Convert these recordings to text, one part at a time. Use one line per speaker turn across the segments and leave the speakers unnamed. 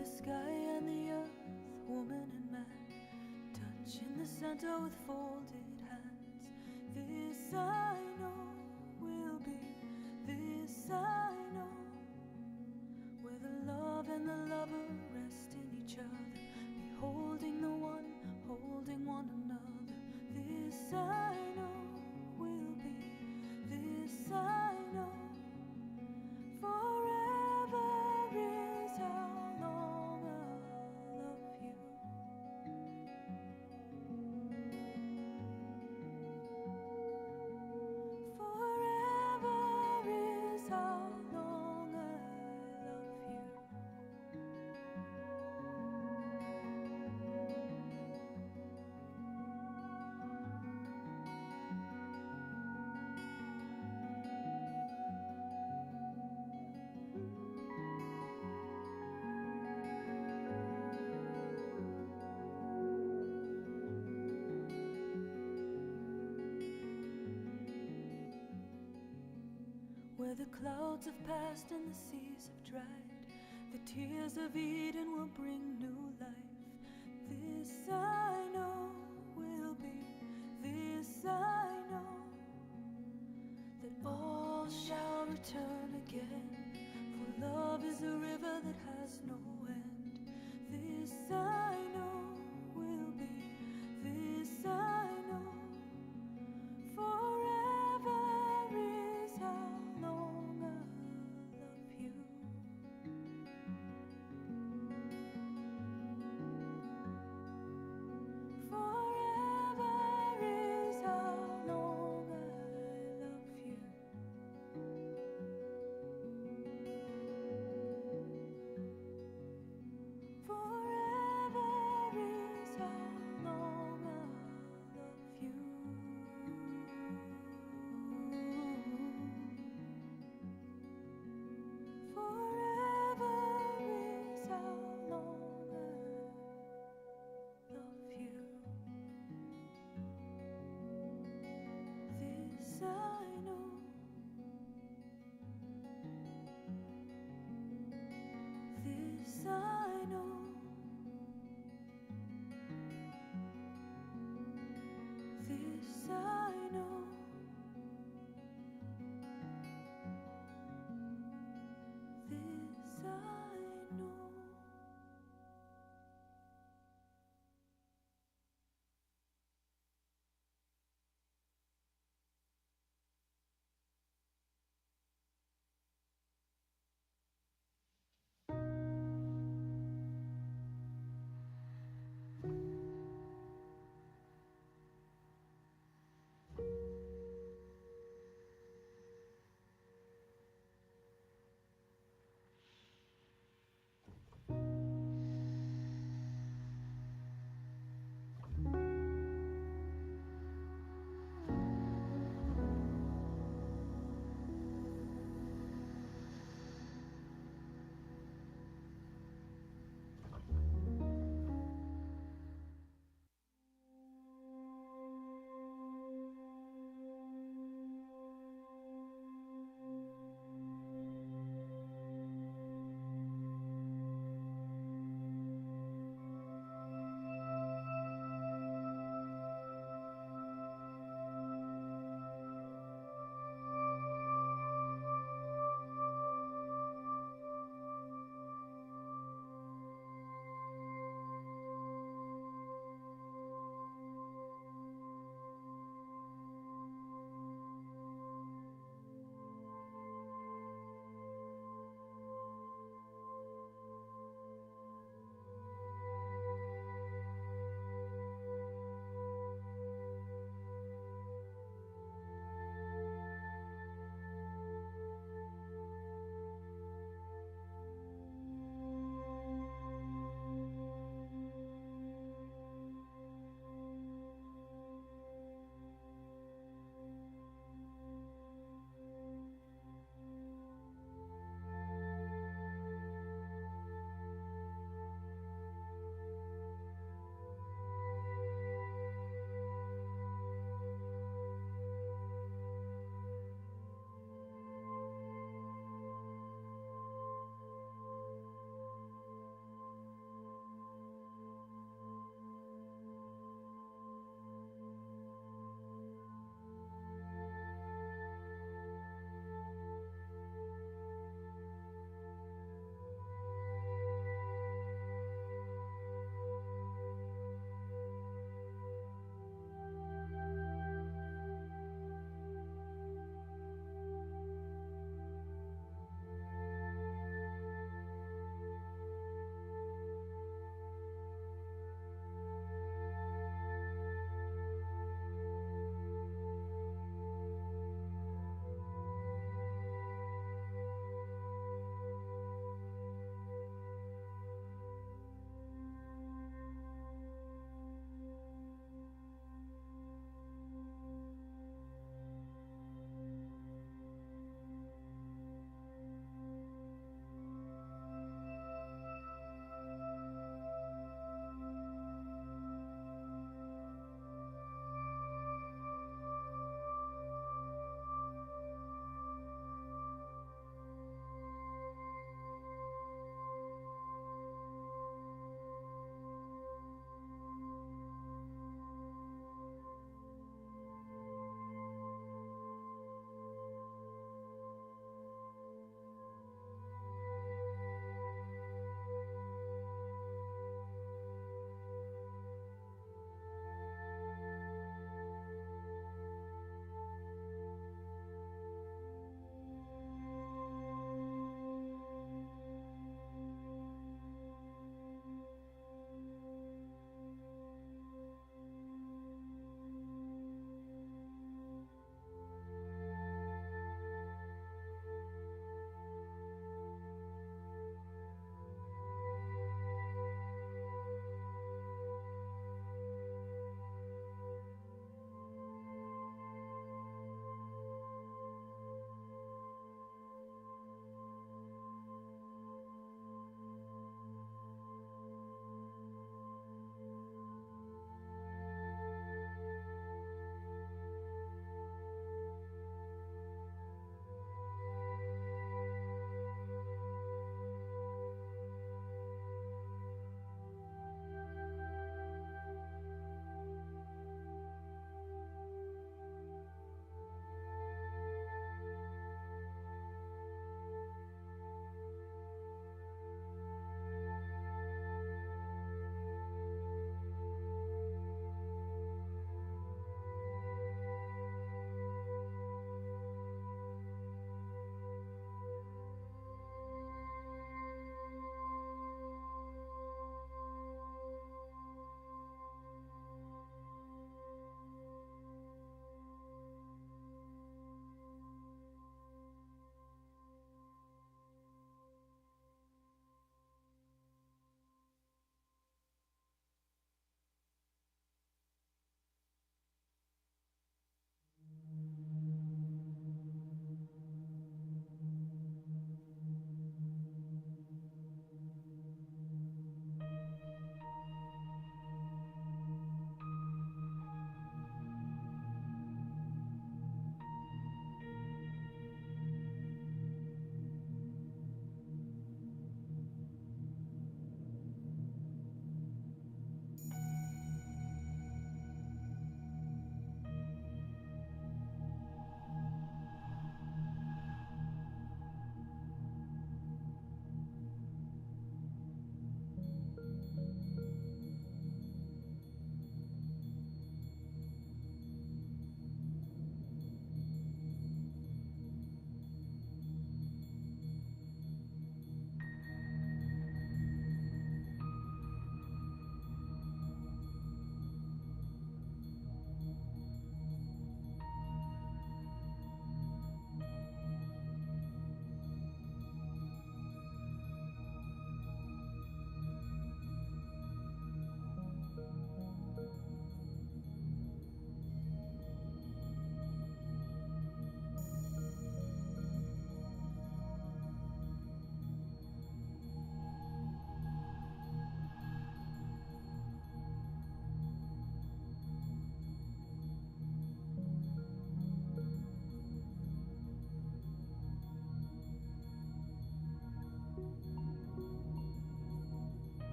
the sky and the earth, woman and man, touch in the center with folded hands. This I know will be, this I know, where the love and the lover rest in each other, beholding the one, holding one another. This I know will be, this I know, forever is how long I'll love you. Forever is how long I love you. Where the clouds have passed and the seas have dried, the tears of Eden will bring new life. This I know will be, this I know, that all shall return again, for love is a river that has no end. This I know will be, this I know, forever is how long I'll love you. Forever is how long I love you. Forever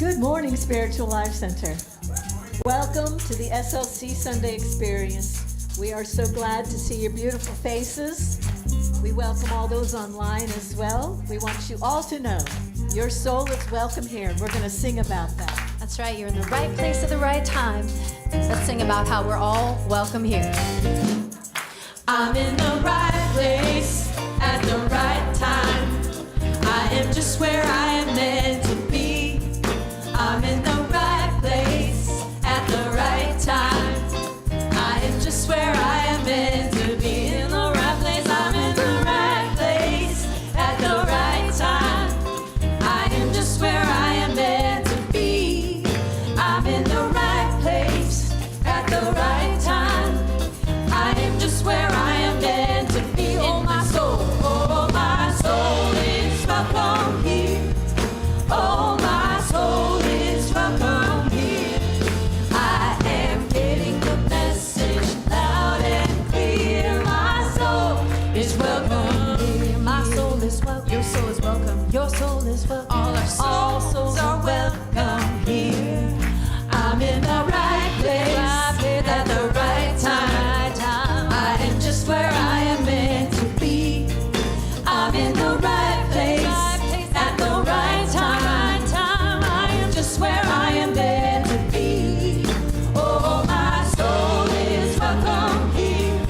Good morning, Spiritual Life Center. Welcome to the SLC Sunday Experience. We are so glad to see your beautiful faces. We welcome all those online as well. We want you all to know your soul is welcome here. We're going to sing about that.
That's right. You're in the right place at the right time. Let's sing about how we're all welcome here.
I'm in the right place at the right time. I am just where I am meant to be. I'm in the right place at the right time. I am just where I am meant to be. In the right place, I'm in the right place at the right time. I am just where I am meant to be. I'm in the right place at the right time. I am just where I am meant to be. Oh, my soul is welcome here. Oh, my soul is welcome here. I am getting the message loud and clear. My soul is welcome here. My soul is welcome. Your soul is welcome. Your soul is welcome. All souls are welcome here. I'm in the right place at the right time. I am just where I am meant to be. I'm in the right place at the right time. I am just where I am meant to be. Oh, my soul is welcome here.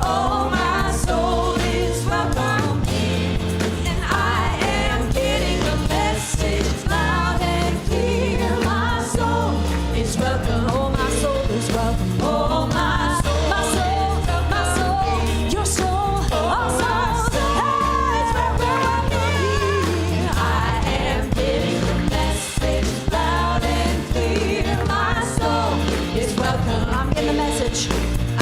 Oh, my soul is welcome here. And I am getting the message loud and clear. My soul is welcome. Oh, my soul is welcome. Oh, my soul, my soul, your soul, our souls. Hey, welcome here. I am getting the message loud and clear. My soul is welcome. I'm getting the message. I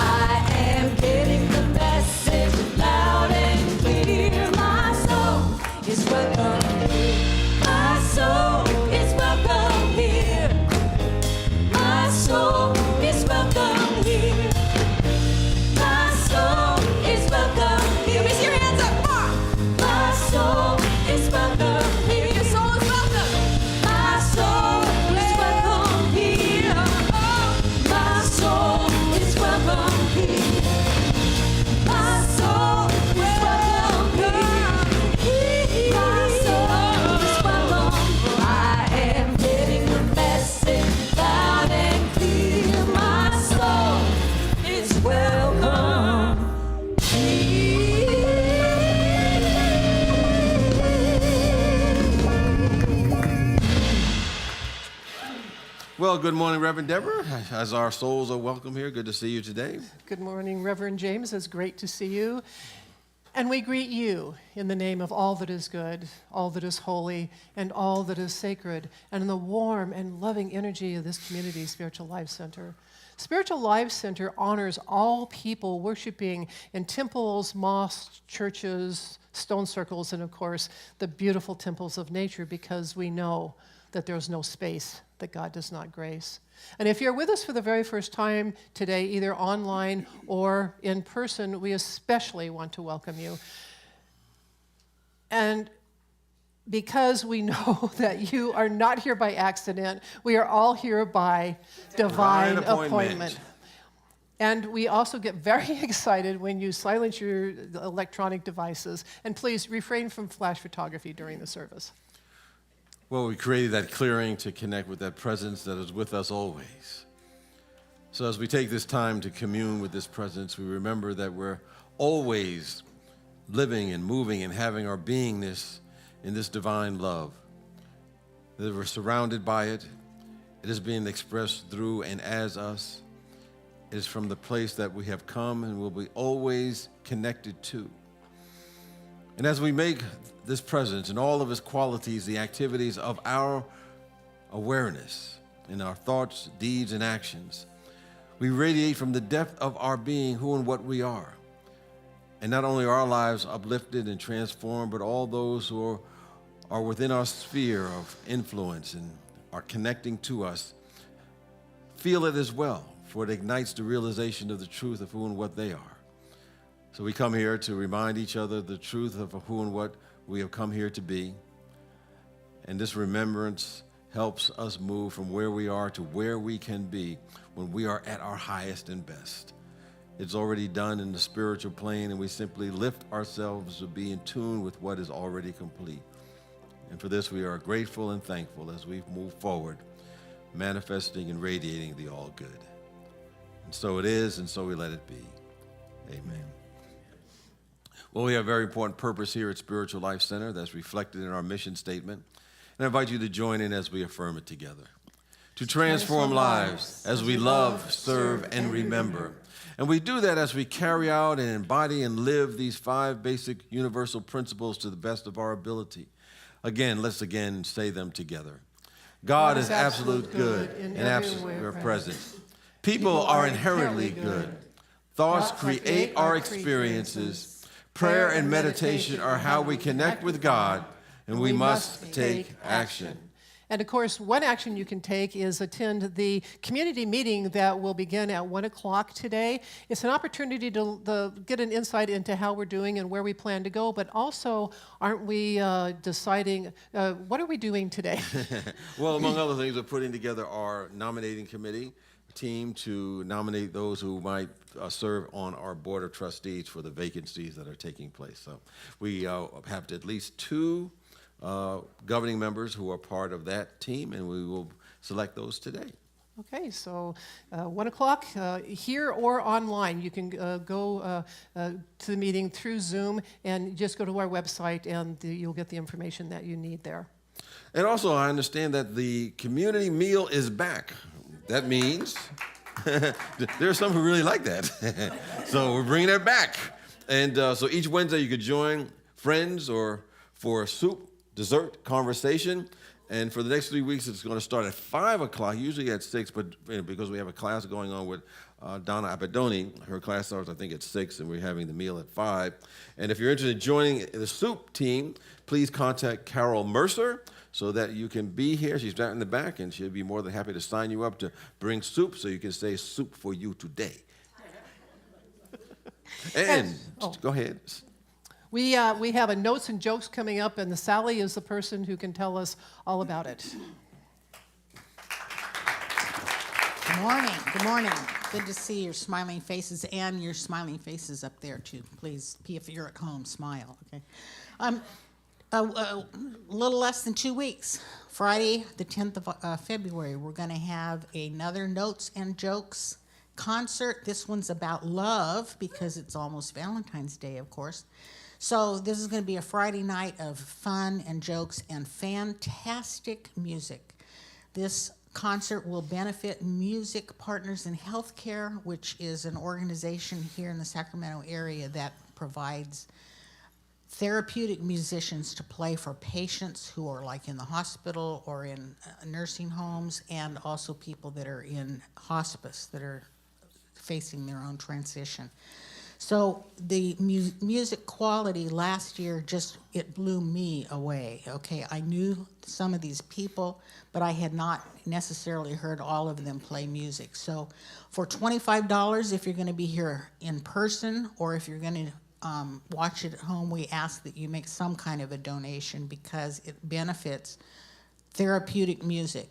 am getting the message loud and clear. My soul is welcome here. My soul is welcome here. My soul is welcome here. My soul is welcome here. Raise your hands up. Come on. My soul is welcome here. Your soul is welcome. My soul is welcome here. Oh, my soul is welcome here. My soul is welcome here. My soul is welcome. I am getting the message loud and clear. My soul is welcome
Well, good morning, Reverend Deborah. As our souls are welcome here, good to see you today.
Good morning, Reverend James. It's great to see you. And we greet you in the name of all that is good, all that is holy, and all that is sacred, and in the warm and loving energy of this community, Spiritual Life Center. Spiritual Life Center honors all people worshiping in temples, mosques, churches, stone circles, and of course, the beautiful temples of nature, because we know that there's no space that God does not grace. And if you're with us for the very first time today, either online or in person, we especially want to welcome you. And because we know that you are not here by accident, we are all here by divine appointment. And we also get very excited when you silence your electronic devices. And please refrain from flash photography during the service.
Well, we created that clearing to connect with that presence that is with us always. So as we take this time to commune with this presence, we remember that we're always living and moving and having our beingness in this divine love. That we're surrounded by it. It is being expressed through and as us. It is from the place that we have come and will be always connected to. And as we make this presence and all of its qualities the activities of our awareness in our thoughts, deeds, and actions, we radiate from the depth of our being who and what we are. And not only are our lives uplifted and transformed, but all those who are within our sphere of influence and are connecting to us feel it as well, for it ignites the realization of the truth of who and what they are. So we come here to remind each other the truth of who and what we have come here to be. And this remembrance helps us move from where we are to where we can be when we are at our highest and best. It's already done in the spiritual plane, and we simply lift ourselves to be in tune with what is already complete. And for this, we are grateful and thankful as we move forward, manifesting and radiating the all good. And so it is, and so we let it be. Amen. Well, we have a very important purpose here at Spiritual Life Center that's reflected in our mission statement. And I invite you to join in as we affirm it together. To transform lives as we love, serve, and remember. And we do that as we carry out and embody and live these 5 basic universal principles to the best of our ability. Let's say them together. God is absolute good and absolute present. People are inherently good. Thoughts create our experiences. Prayer and meditation are how we connect with God, and we must take action.
And of course, one action you can take is attend the community meeting that will begin at 1 o'clock today. It's an opportunity to get an insight into how we're doing and where we plan to go, but also, aren't we deciding, what are we doing today?
Well, among other things, we're putting together our nominating committee team to nominate those who might serve on our board of trustees for the vacancies that are taking place. So we have at least 2 governing members who are part of that team, and we will select those today.
Okay, so 1 o'clock here or online. You can go to the meeting through Zoom and just go to our website, and you'll get the information that you need there.
And also, I understand that the community meal is back. That means there are some who really like that. So we're bringing that back. And so each Wednesday you could join friends or for soup, dessert, conversation. And for the next 3 weeks, it's going to start at 5 o'clock, usually at 6, but because we have a class going on with Donna Abadoni, her class starts, I think, at 6, and we're having the meal at 5. And if you're interested in joining the soup team, please contact Carol Mercer so that you can be here. She's right in the back, and she'll be more than happy to sign you up to bring soup so you can say soup for you today. And go ahead.
We have a notes and jokes coming up, and Sally is the person who can tell us all about it.
Good morning. Good morning. Good to see your smiling faces and your smiling faces up there too. Please, if you're at home, smile. Okay. A little less than 2 weeks. Friday, the 10th of February, we're going to have another Notes and Jokes concert. This one's about love because it's almost Valentine's Day, of course. So this is going to be a Friday night of fun and jokes and fantastic music. This concert will benefit Music Partners in Healthcare, which is an organization here in the Sacramento area that provides therapeutic musicians to play for patients who are like in the hospital or in nursing homes, and also people that are in hospice that are facing their own transition. So the music quality last year it blew me away, okay? I knew some of these people, but I had not necessarily heard all of them play music. So for $25, if you're gonna be here in person, or if you're gonna watch it at home, we ask that you make some kind of a donation because it benefits therapeutic music.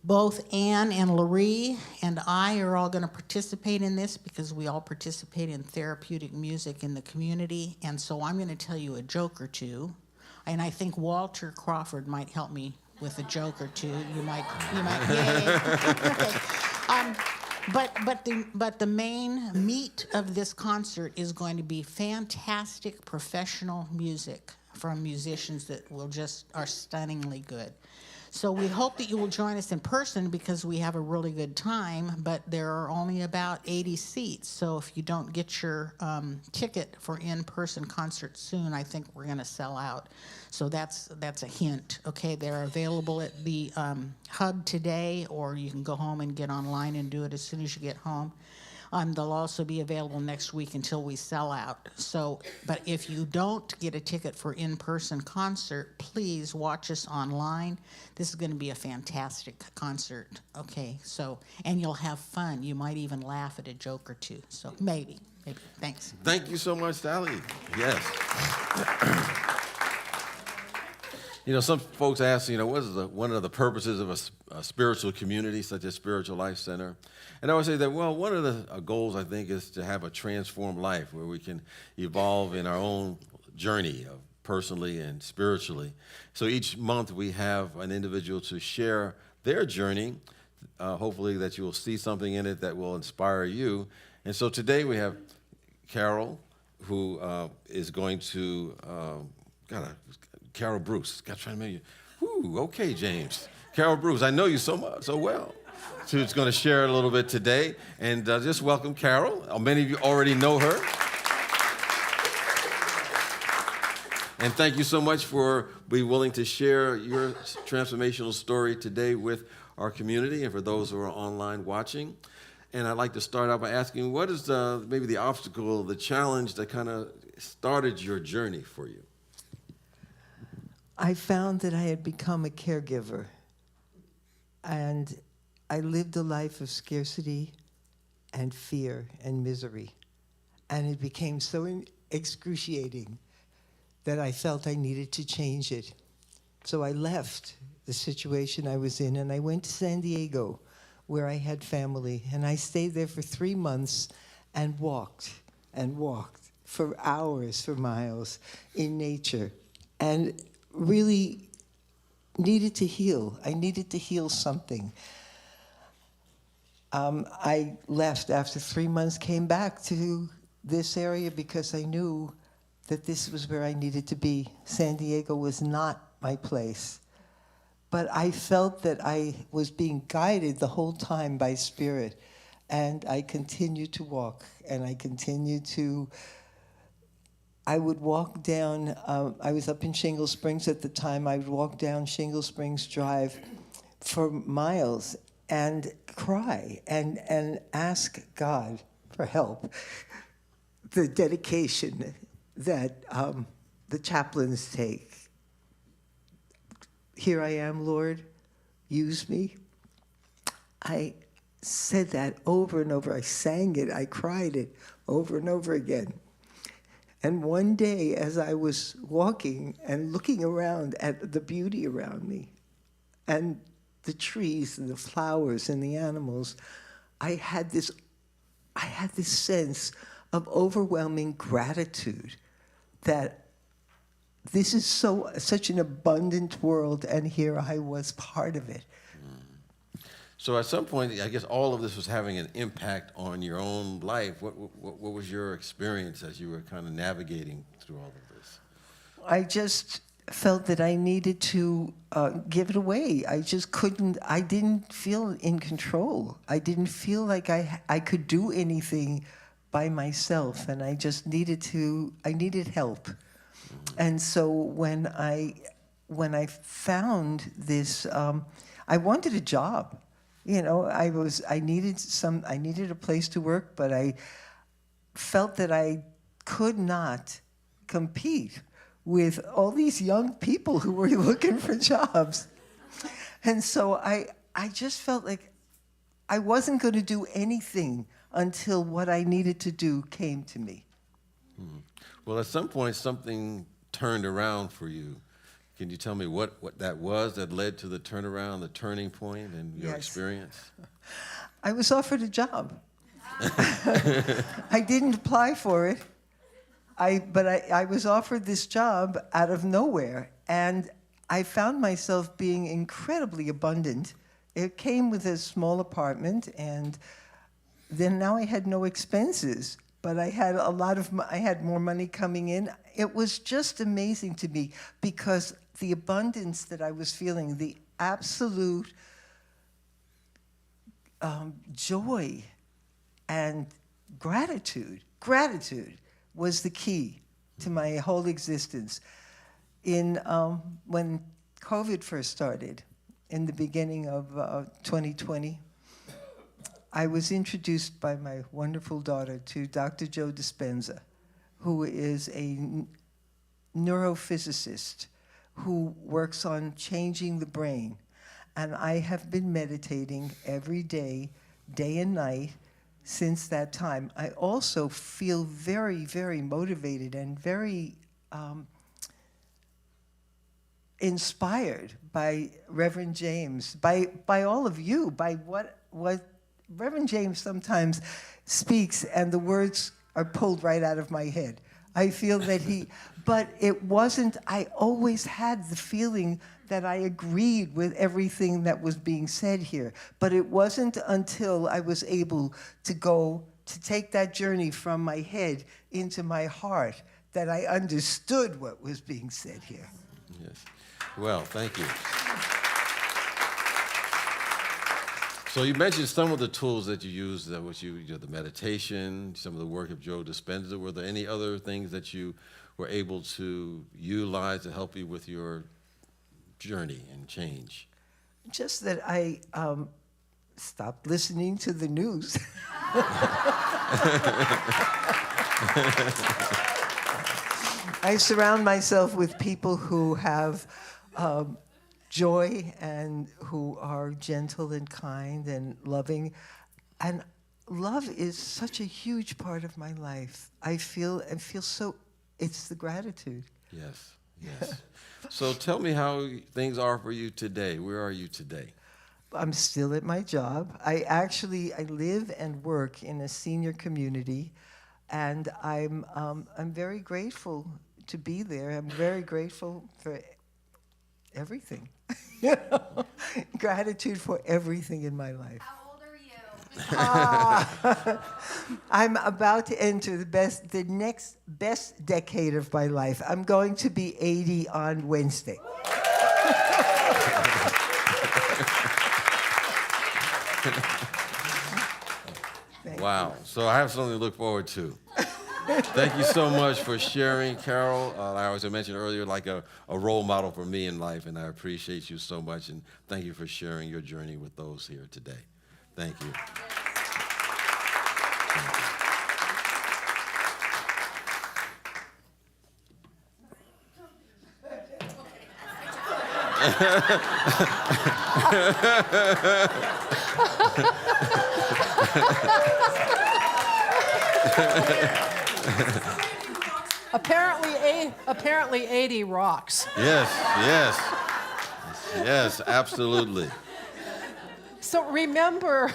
Both Ann and Larry and I are all going to participate in this because we all participate in therapeutic music in the community. And so I'm going to tell you a joke or two. And I think Walter Crawford might help me with a joke or two. You might, yay. But the main meat of this concert is going to be fantastic professional music from musicians that are stunningly good. So we hope that you will join us in person because we have a really good time, but there are only about 80 seats. So if you don't get your ticket for in-person concert soon, I think we're going to sell out. So that's a hint. Okay, they're available at the hub today, or you can go home and get online and do it as soon as you get home. They'll also be available next week until we sell out. So, but if you don't get a ticket for in-person concert, please watch us online. This is going to be a fantastic concert. Okay, so, and you'll have fun. You might even laugh at a joke or two. So maybe. Thanks.
Thank you so much, Sally. Yes. You know, some folks ask, what is one of the purposes of a spiritual community such as Spiritual Life Center? And I would say that, well, one of the goals, I think, is to have a transformed life where we can evolve in our own journey personally and spiritually. So each month we have an individual to share their journey, hopefully that you will see something in it that will inspire you. And so today we have Carol, who is going to, Carol Bruce. Got to try to make you. Ooh, okay, James. Carol Bruce, I know you so well. She's going to share a little bit today, and just welcome Carol. Many of you already know her. And thank you so much for being willing to share your transformational story today with our community and for those who are online watching. And I'd like to start out by asking, what is maybe the obstacle, the challenge that kind of started your journey for you?
I found that I had become a caregiver, and I lived a life of scarcity and fear and misery, and it became so excruciating that I felt I needed to change it. So I left the situation I was in, and I went to San Diego, where I had family, and I stayed there for 3 months and walked for hours, for miles in nature, and really needed to heal. I needed to heal something. I left after 3 months, came back to this area because I knew that this was where I needed to be. San Diego was not my place. But I felt that I was being guided the whole time by Spirit. And I continued to walk, and I continued to I would walk down, I was up in Shingle Springs at the time, I would walk down Shingle Springs Drive for miles and cry and ask God for help. The dedication that the chaplains take. Here I am, Lord, use me. I said that over and over. I sang it, I cried it over and over again. And one day, as I was walking and looking around at the beauty around me, and the trees and the flowers and the animals, I had this sense of overwhelming gratitude that this is such an abundant world, and here I was part of it.
So at some point, I guess all of this was having an impact on your own life. What was your experience as you were kind of navigating through all of this?
I just felt that I needed to give it away. I just couldn't, I didn't feel in control. I didn't feel like I could do anything by myself, and I just needed help. And so when I found this, I wanted a job. You know, I needed a place to work, but I felt that I could not compete with all these young people who were looking for jobs. And so I just felt like I wasn't going to do anything until what I needed to do came to me.
Well, at some point, something turned around for you. Can you tell me what that was that led to the turnaround, the turning point in your experience?
I was offered a job. I didn't apply for it, but I was offered this job out of nowhere, and I found myself being incredibly abundant. It came with a small apartment, and then now I had no expenses, but I had I had more money coming in. It was just amazing to me because the abundance that I was feeling, the absolute joy and gratitude was the key to my whole existence. When COVID first started, in the beginning of 2020, I was introduced by my wonderful daughter to Dr. Joe Dispenza, who is a neurophysicist who works on changing the brain. And I have been meditating every day, day and night, since that time. I also feel very, very motivated and very inspired by Reverend James, by all of you, by what Reverend James sometimes speaks, and the words are pulled right out of my head. I feel that but it wasn't, I always had the feeling that I agreed with everything that was being said here. But it wasn't until I was able to take that journey from my head into my heart that I understood what was being said here.
Yes. Well, thank you. So you mentioned some of the tools that you used, the meditation, some of the work of Joe Dispenza. Were there any other things that you were able to utilize to help you with your journey and change?
Just that I stopped listening to the news. I surround myself with people who have joy and who are gentle and kind and loving. And love is such a huge part of my life. I feel so, it's the gratitude.
Yes, yes. So tell me how things are for you today. Where are you today?
I'm still at my job. I live and work in a senior community, and I'm very grateful to be there. I'm very grateful for everything. Gratitude for everything in my life.
How old are you?
I'm about to enter the next best decade of my life. I'm going to be 80 on Wednesday.
Wow. So I have something to look forward to. Thank you so much for sharing, Carol. As I mentioned earlier, like a role model for me in life, and I appreciate you so much, and thank you for sharing your journey with those here today. Thank you.
Apparently 80 rocks.
Yes, absolutely.
So remember,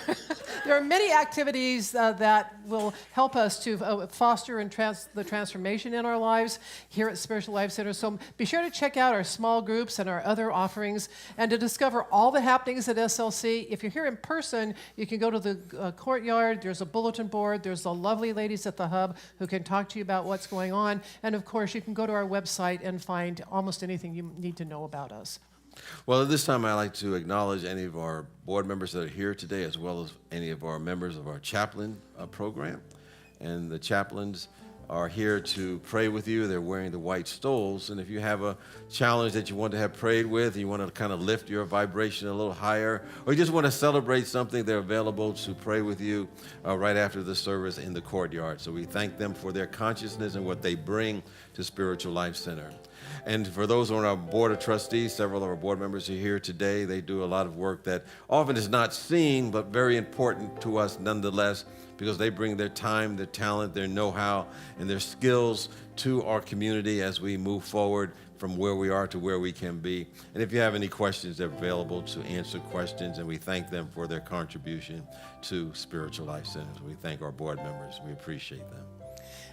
there are many activities that will help us to foster and the transformation in our lives here at Spiritual Life Center. So be sure to check out our small groups and our other offerings, and to discover all the happenings at SLC. If you're here in person, you can go to the courtyard. There's a bulletin board. There's the lovely ladies at the hub who can talk to you about what's going on. And of course, you can go to our website and find almost anything you need to know about us.
Well, at this time, I'd like to acknowledge any of our board members that are here today, as well as any of our members of our chaplain program. And the chaplains are here to pray with you. They're wearing the white stoles. And if you have a challenge that you want to have prayed with, you want to kind of lift your vibration a little higher, or you just want to celebrate something, they're available to pray with you right after the service in the courtyard. So we thank them for their consciousness and what they bring to Spiritual Life Center. And for those on our board of trustees, several of our board members are here today. They do a lot of work that often is not seen, but very important to us nonetheless, because they bring their time, their talent, their know-how, and their skills to our community as we move forward from where we are to where we can be. And if you have any questions, they're available to answer questions, and we thank them for their contribution to Spiritual Life Centers. We thank our board members. We appreciate them.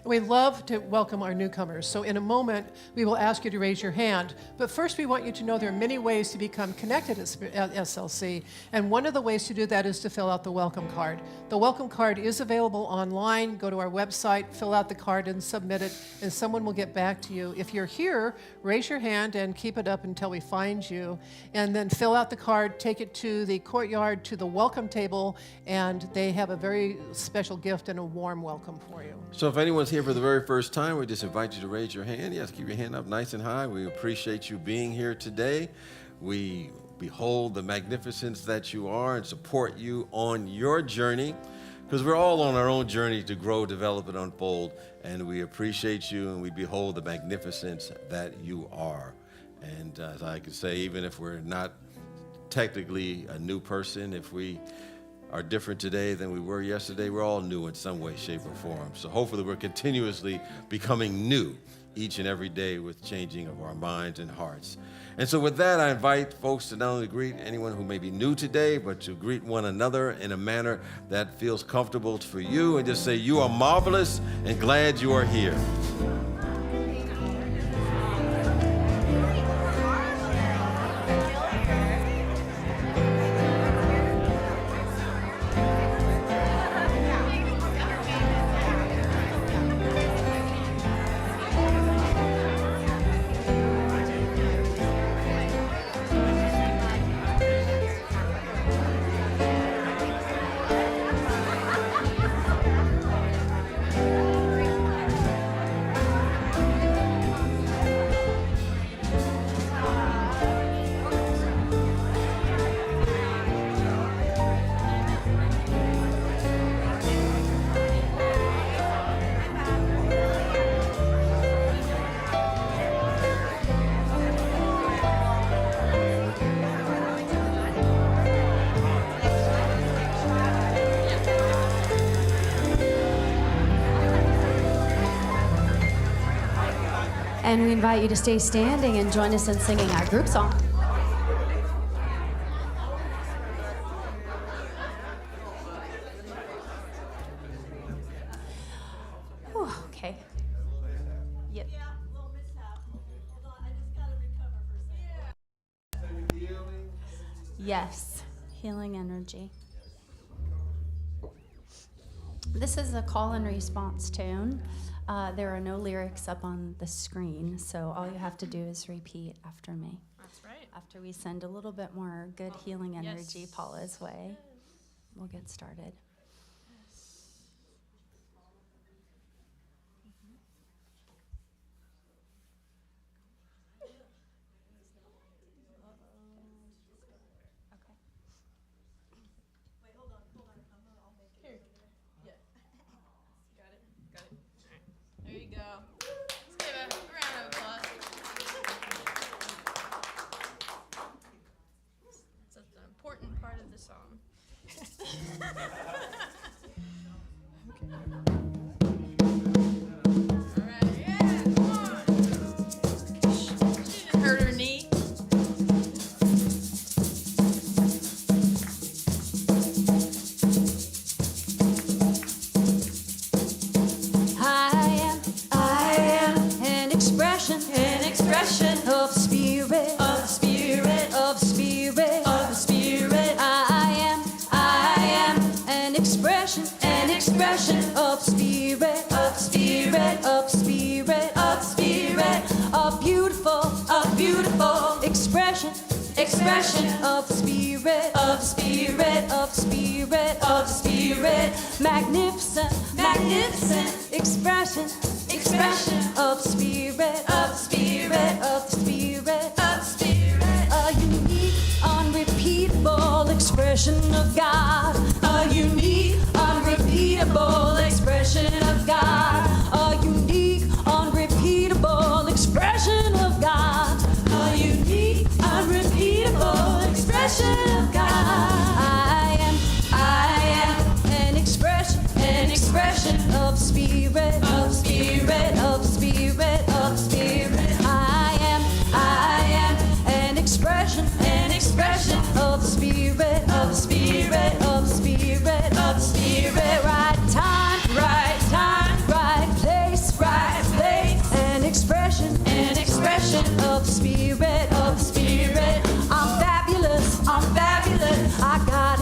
We love to welcome our newcomers. So in a moment, we will ask you to raise your hand. But first, we want you to know there are many ways to become connected at SLC. And one of the ways to do that is to fill out the welcome card. The welcome card is available online. Go to our website, fill out the card, and submit it, and someone will get back to you. If you're here, raise your hand and keep it up until we find you. And then fill out the card, take it to the courtyard, to the welcome table, and they have a very special gift and a warm welcome for you.
So if anyone's here for the very first time, we just invite you to raise your hand. Yes, keep your hand up nice and high. We appreciate you being here today. We behold the magnificence that you are and support you on your journey, because we're all on our own journey to grow, develop, and unfold. And we appreciate you, and we behold the magnificence that you are. And as I could say, even if we're not technically a new person, if we are different today than we were yesterday, we're all new in some way, shape, or form. So hopefully we're continuously becoming new each and every day with changing of our minds and hearts. And so with that, I invite folks to not only greet anyone who may be new today, but to greet one another in a manner that feels comfortable for you and just say, you are marvelous and glad you are here.
And we invite you to stay standing and join us in singing our group song. Whew, okay. Yep. Yes, healing energy. This is a call and response tune. There are no lyrics up on the screen, so all you have to do is repeat after me.
That's right.
After we send a little bit more good healing energy
Yes.
Paula's way, we'll get started.
There you go. Let's give a round of applause. That's an important part of the song. All right, yeah, come on. She didn't hurt her knee.
I am an expression of spirit, of spirit, of spirit, of spirit. I am an expression of spirit, of spirit, of spirit, of spirit. A beautiful expression of spirit, of spirit, of spirit, of spirit. Magnificent expression of spirit, of spirit, of spirit, of spirit. A unique, unrepeatable expression of God. A unique, unrepeatable expression of God. A unique, unrepeatable expression of God. A unique, unrepeatable expression of God. I am an expression of spirit, of spirit, of spirit, of spirit. I am an expression of spirit, of spirit, of spirit, of spirit. Right time, right place, an expression of spirit, of spirit. I'm fabulous, I got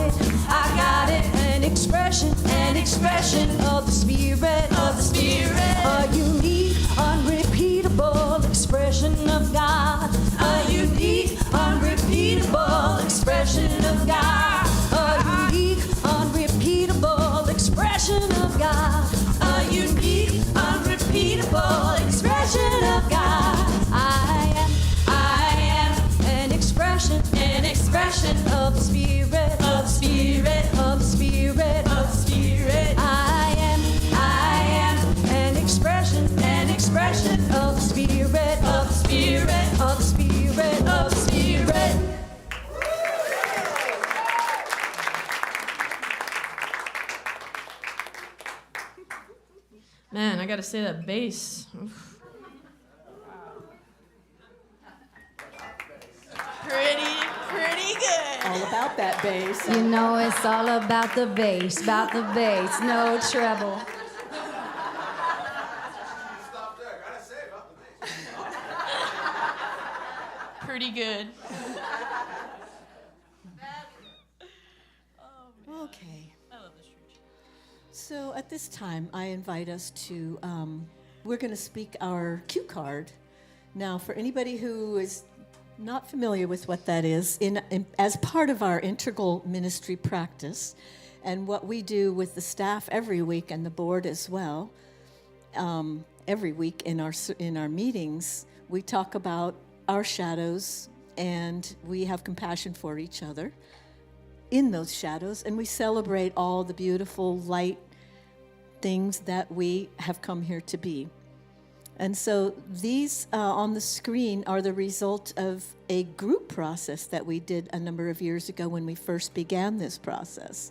it, an expression of the spirit, of the spirit. A unique, unrepeatable expression of God. A unique, unrepeatable expression of God. A unique, unrepeatable expression of God. A unique, unrepeatable expression of God. I am an expression of spirit, of spirit, of spirit, of spirit. I am an expression of spirit, of spirit, of spirit, of spirit.
Man, I gotta say that bass. Oof.
pretty good.
All about that bass.
You know it's all about the bass, no treble.
Pretty good.
Okay. So at this time, I invite us to, we're going to speak our cue card. Now, for anybody who is not familiar with what that is, as part of our integral ministry practice, and what we do with the staff every week and the board as well, every week in our meetings, we talk about our shadows, and we have compassion for each other in those shadows, and we celebrate all the beautiful light things that we have come here to be. And so these on the screen are the result of a group process that we did a number of years ago when we first began this process.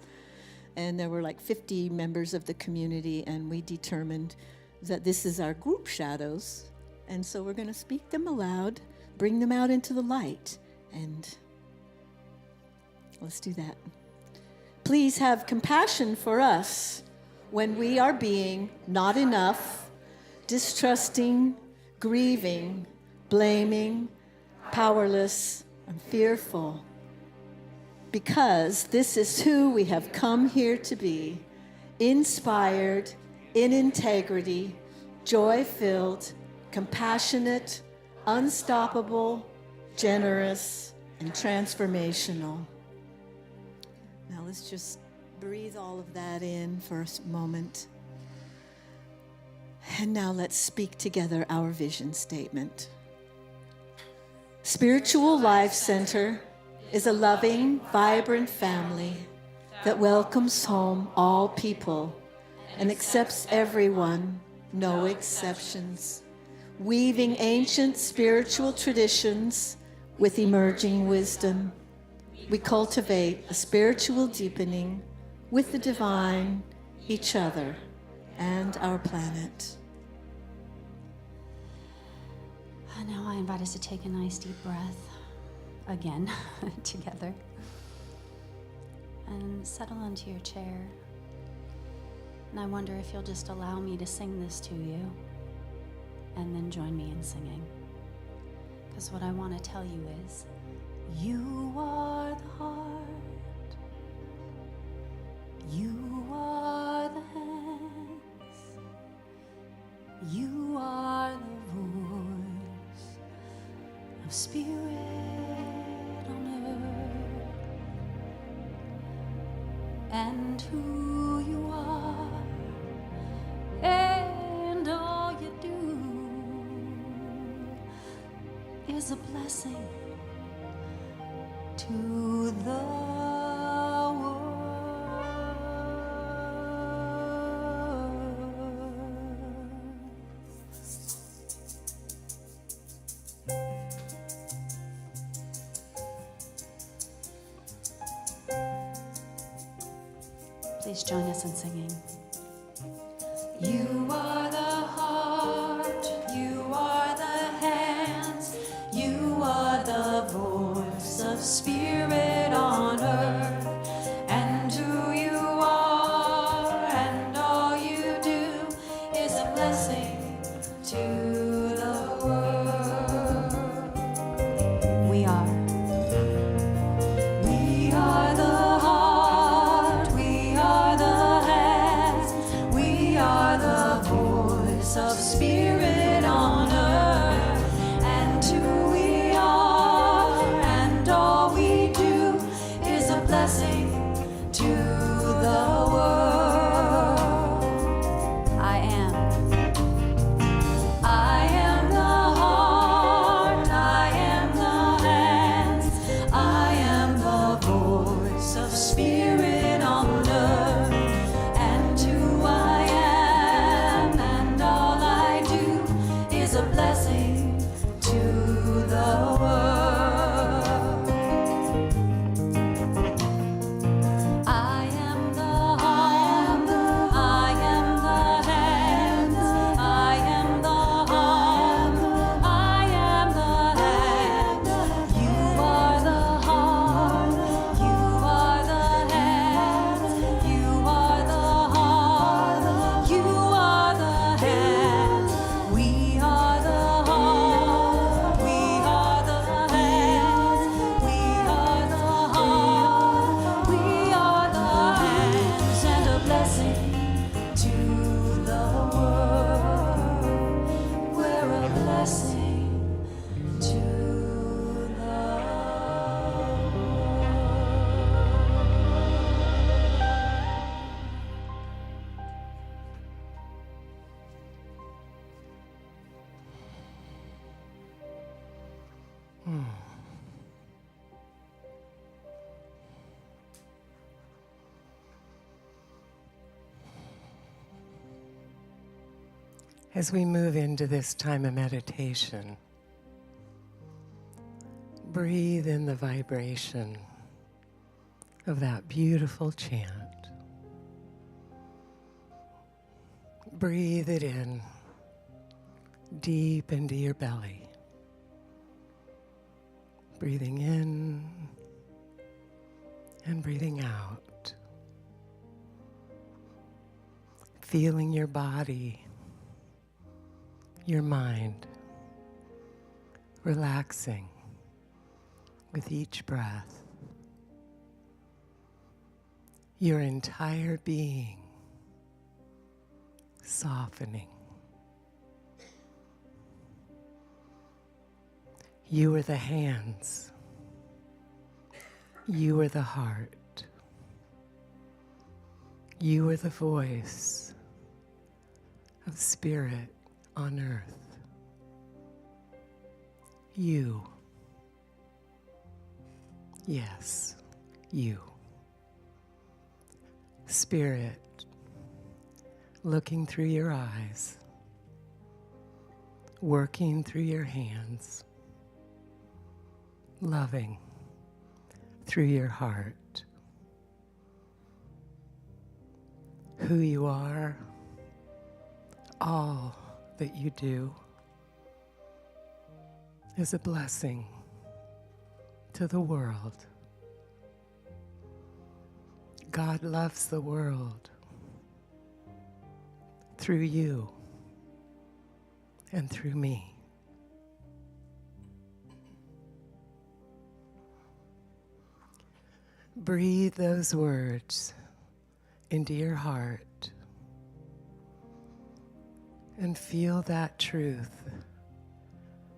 And there were like 50 members of the community, and we determined that this is our group shadows. And so we're going to speak them aloud, bring them out into the light, and let's do that. Please have compassion for us when we are being not enough, distrusting, grieving, blaming, powerless, and fearful. Because this is who we have come here to be, inspired, in integrity, joy-filled, compassionate, unstoppable, generous, and transformational. Now let's just breathe all of that in for a moment. And now let's speak together our vision statement. Spiritual Life Center is a loving, vibrant family that welcomes home all people and accepts everyone, no exceptions, weaving ancient spiritual traditions with emerging wisdom. We cultivate a spiritual deepening with the divine, each other, and our planet.
Now I invite us to take a nice deep breath again together and settle into your chair. And I wonder if you'll just allow me to sing this to you and then join me in singing. Because what I want to tell you is, you are the heart, you are the hands, you are the voice of spirit on earth, and who you are, and all you do is a blessing to the world. Please join us in singing. You are the heart, you are the hands, you are the voice of spirit on earth, and who you are and all you do is a blessing to the world. We are the heart, we are the hands, we are the voice of spirit on earth, and who we are and all we do
As we move into this time of meditation, breathe in the vibration of that beautiful chant. Breathe it in deep into your belly. Breathing in and breathing out. Feeling your body, your mind relaxing with each breath. Your entire being softening. You are the hands. You are the heart. You are the voice of spirit on earth. You. Yes, you. Spirit looking through your eyes, working through your hands, loving through your heart. Who you are, all that you do is a blessing to the world. God loves the world through you and through me. Breathe those words into your heart and feel that truth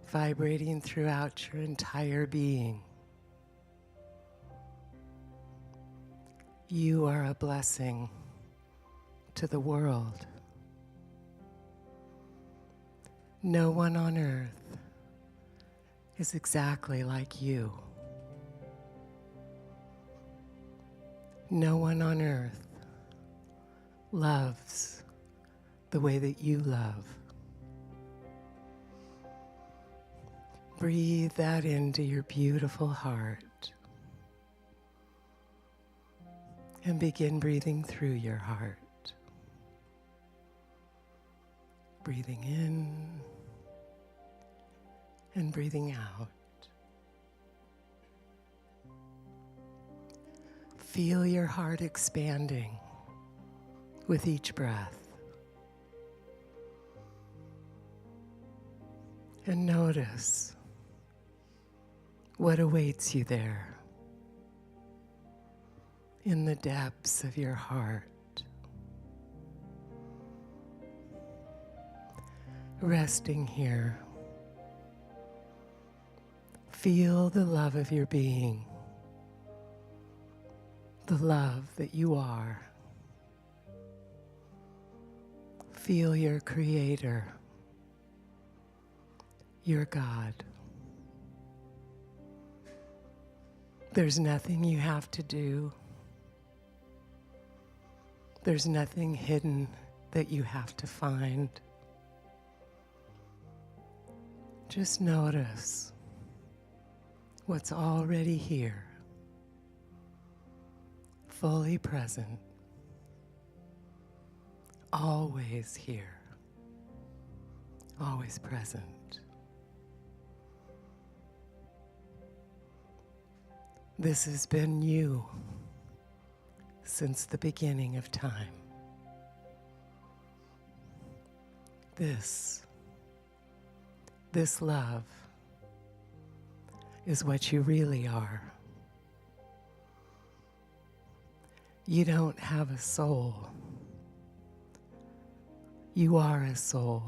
vibrating throughout your entire being. You are a blessing to the world. No one on earth is exactly like you. No one on earth loves the way that you love. Breathe that into your beautiful heart and begin breathing through your heart. Breathing in and breathing out. Feel your heart expanding with each breath. And notice what awaits you there in the depths of your heart. Resting here, feel the love of your being, the love that you are. Feel your Creator, your God. There's nothing you have to do. There's nothing hidden that you have to find. Just notice what's already here, fully present, always here, always present. This has been you since the beginning of time. This love is what you really are. You don't have a soul. You are a soul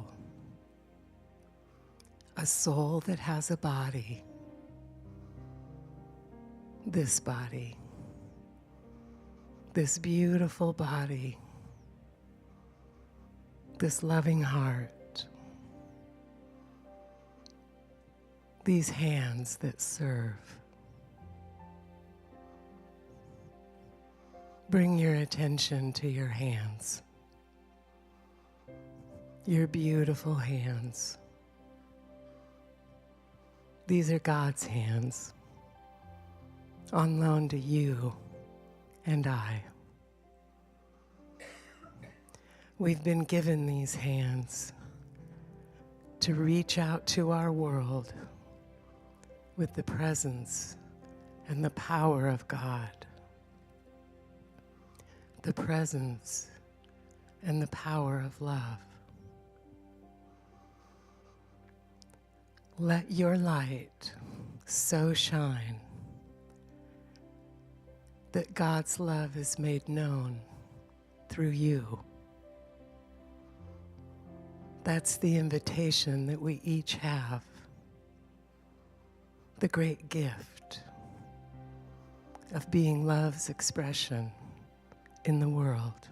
that has a body. This body, this beautiful body, this loving heart, these hands that serve. Bring your attention to your hands. your beautiful hands. These are God's hands on loan to you and I. We've been given these hands to reach out to our world with the presence and the power of God. The presence and the power of love. Let your light so shine that God's love is made known through you. That's the invitation that we each have. The great gift of being love's expression in the world.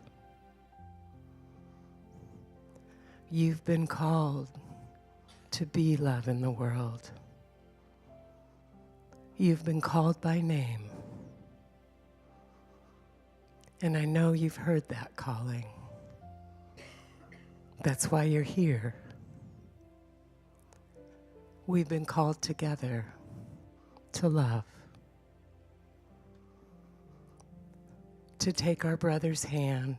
You've been called to be love in the world. You've been called by name. And I know you've heard that calling. That's why you're here. We've been called together to love. To take our brother's hand,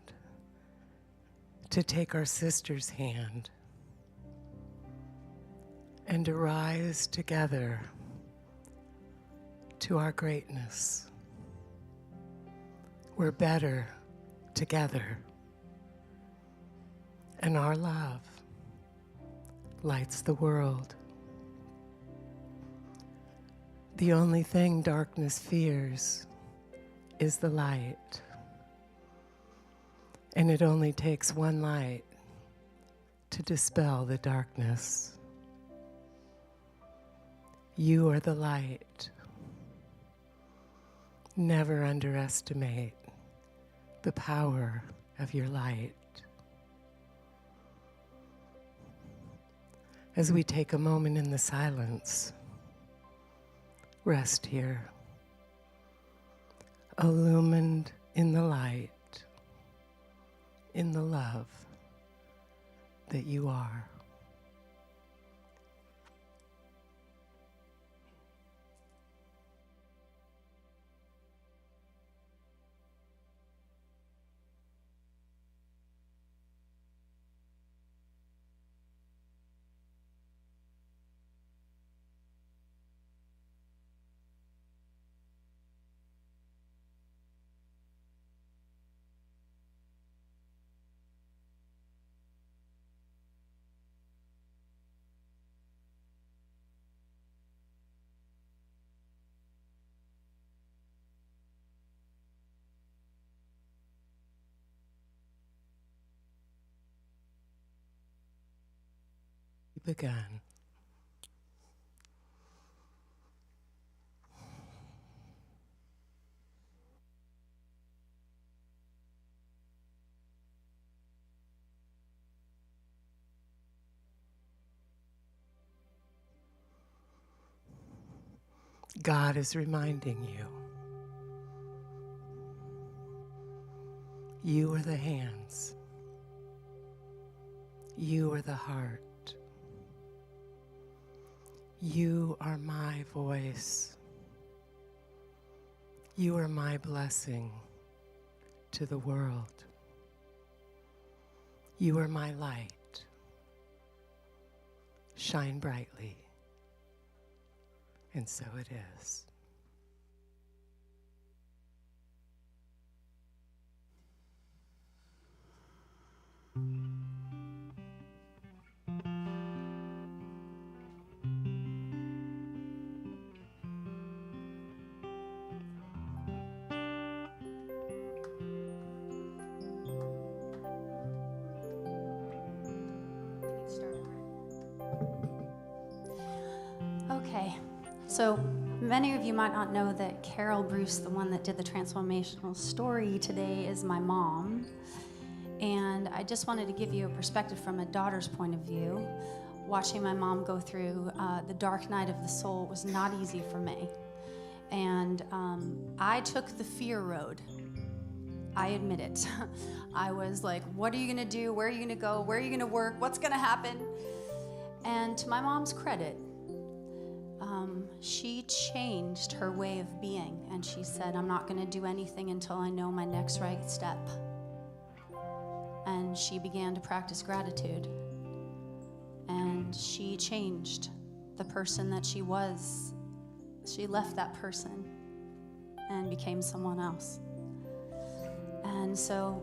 to take our sister's hand, and to rise together to our greatness. We're better together, and our love lights the world. The only thing darkness fears is the light. And it only takes one light to dispel the darkness. You are the light. Never underestimate the power of your light. As we take a moment in the silence, rest here, illumined in the light, in the love that you are. Begun. God is reminding you, you are the hands, you are the heart. You are my voice. You are my blessing to the world. You are my light. Shine brightly. And so it is.
Okay, so many of you might not know that Carol Bruce, the one that did the transformational story today, is my mom. And I just wanted to give you a perspective from a daughter's point of view. Watching my mom go through the dark night of the soul was not easy for me. And I took the fear road. I admit it. I was like, what are you gonna do? Where are you gonna go? Where are you gonna work? What's gonna happen? And to my mom's credit, she changed her way of being, and she said, I'm not gonna do anything until I know my next right step. And she began to practice gratitude. And she changed the person that she was. She left that person and became someone else. And so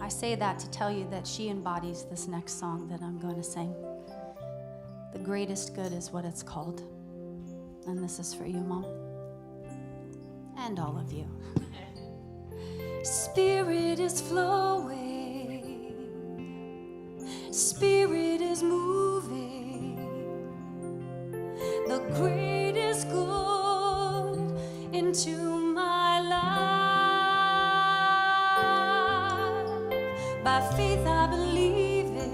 I say that to tell you that she embodies this next song that I'm going to sing. The Greatest Good is what it's called. And this is for you, Mom. And all of you. Spirit is flowing. Spirit is moving. The greatest good into my life. By faith I believe it.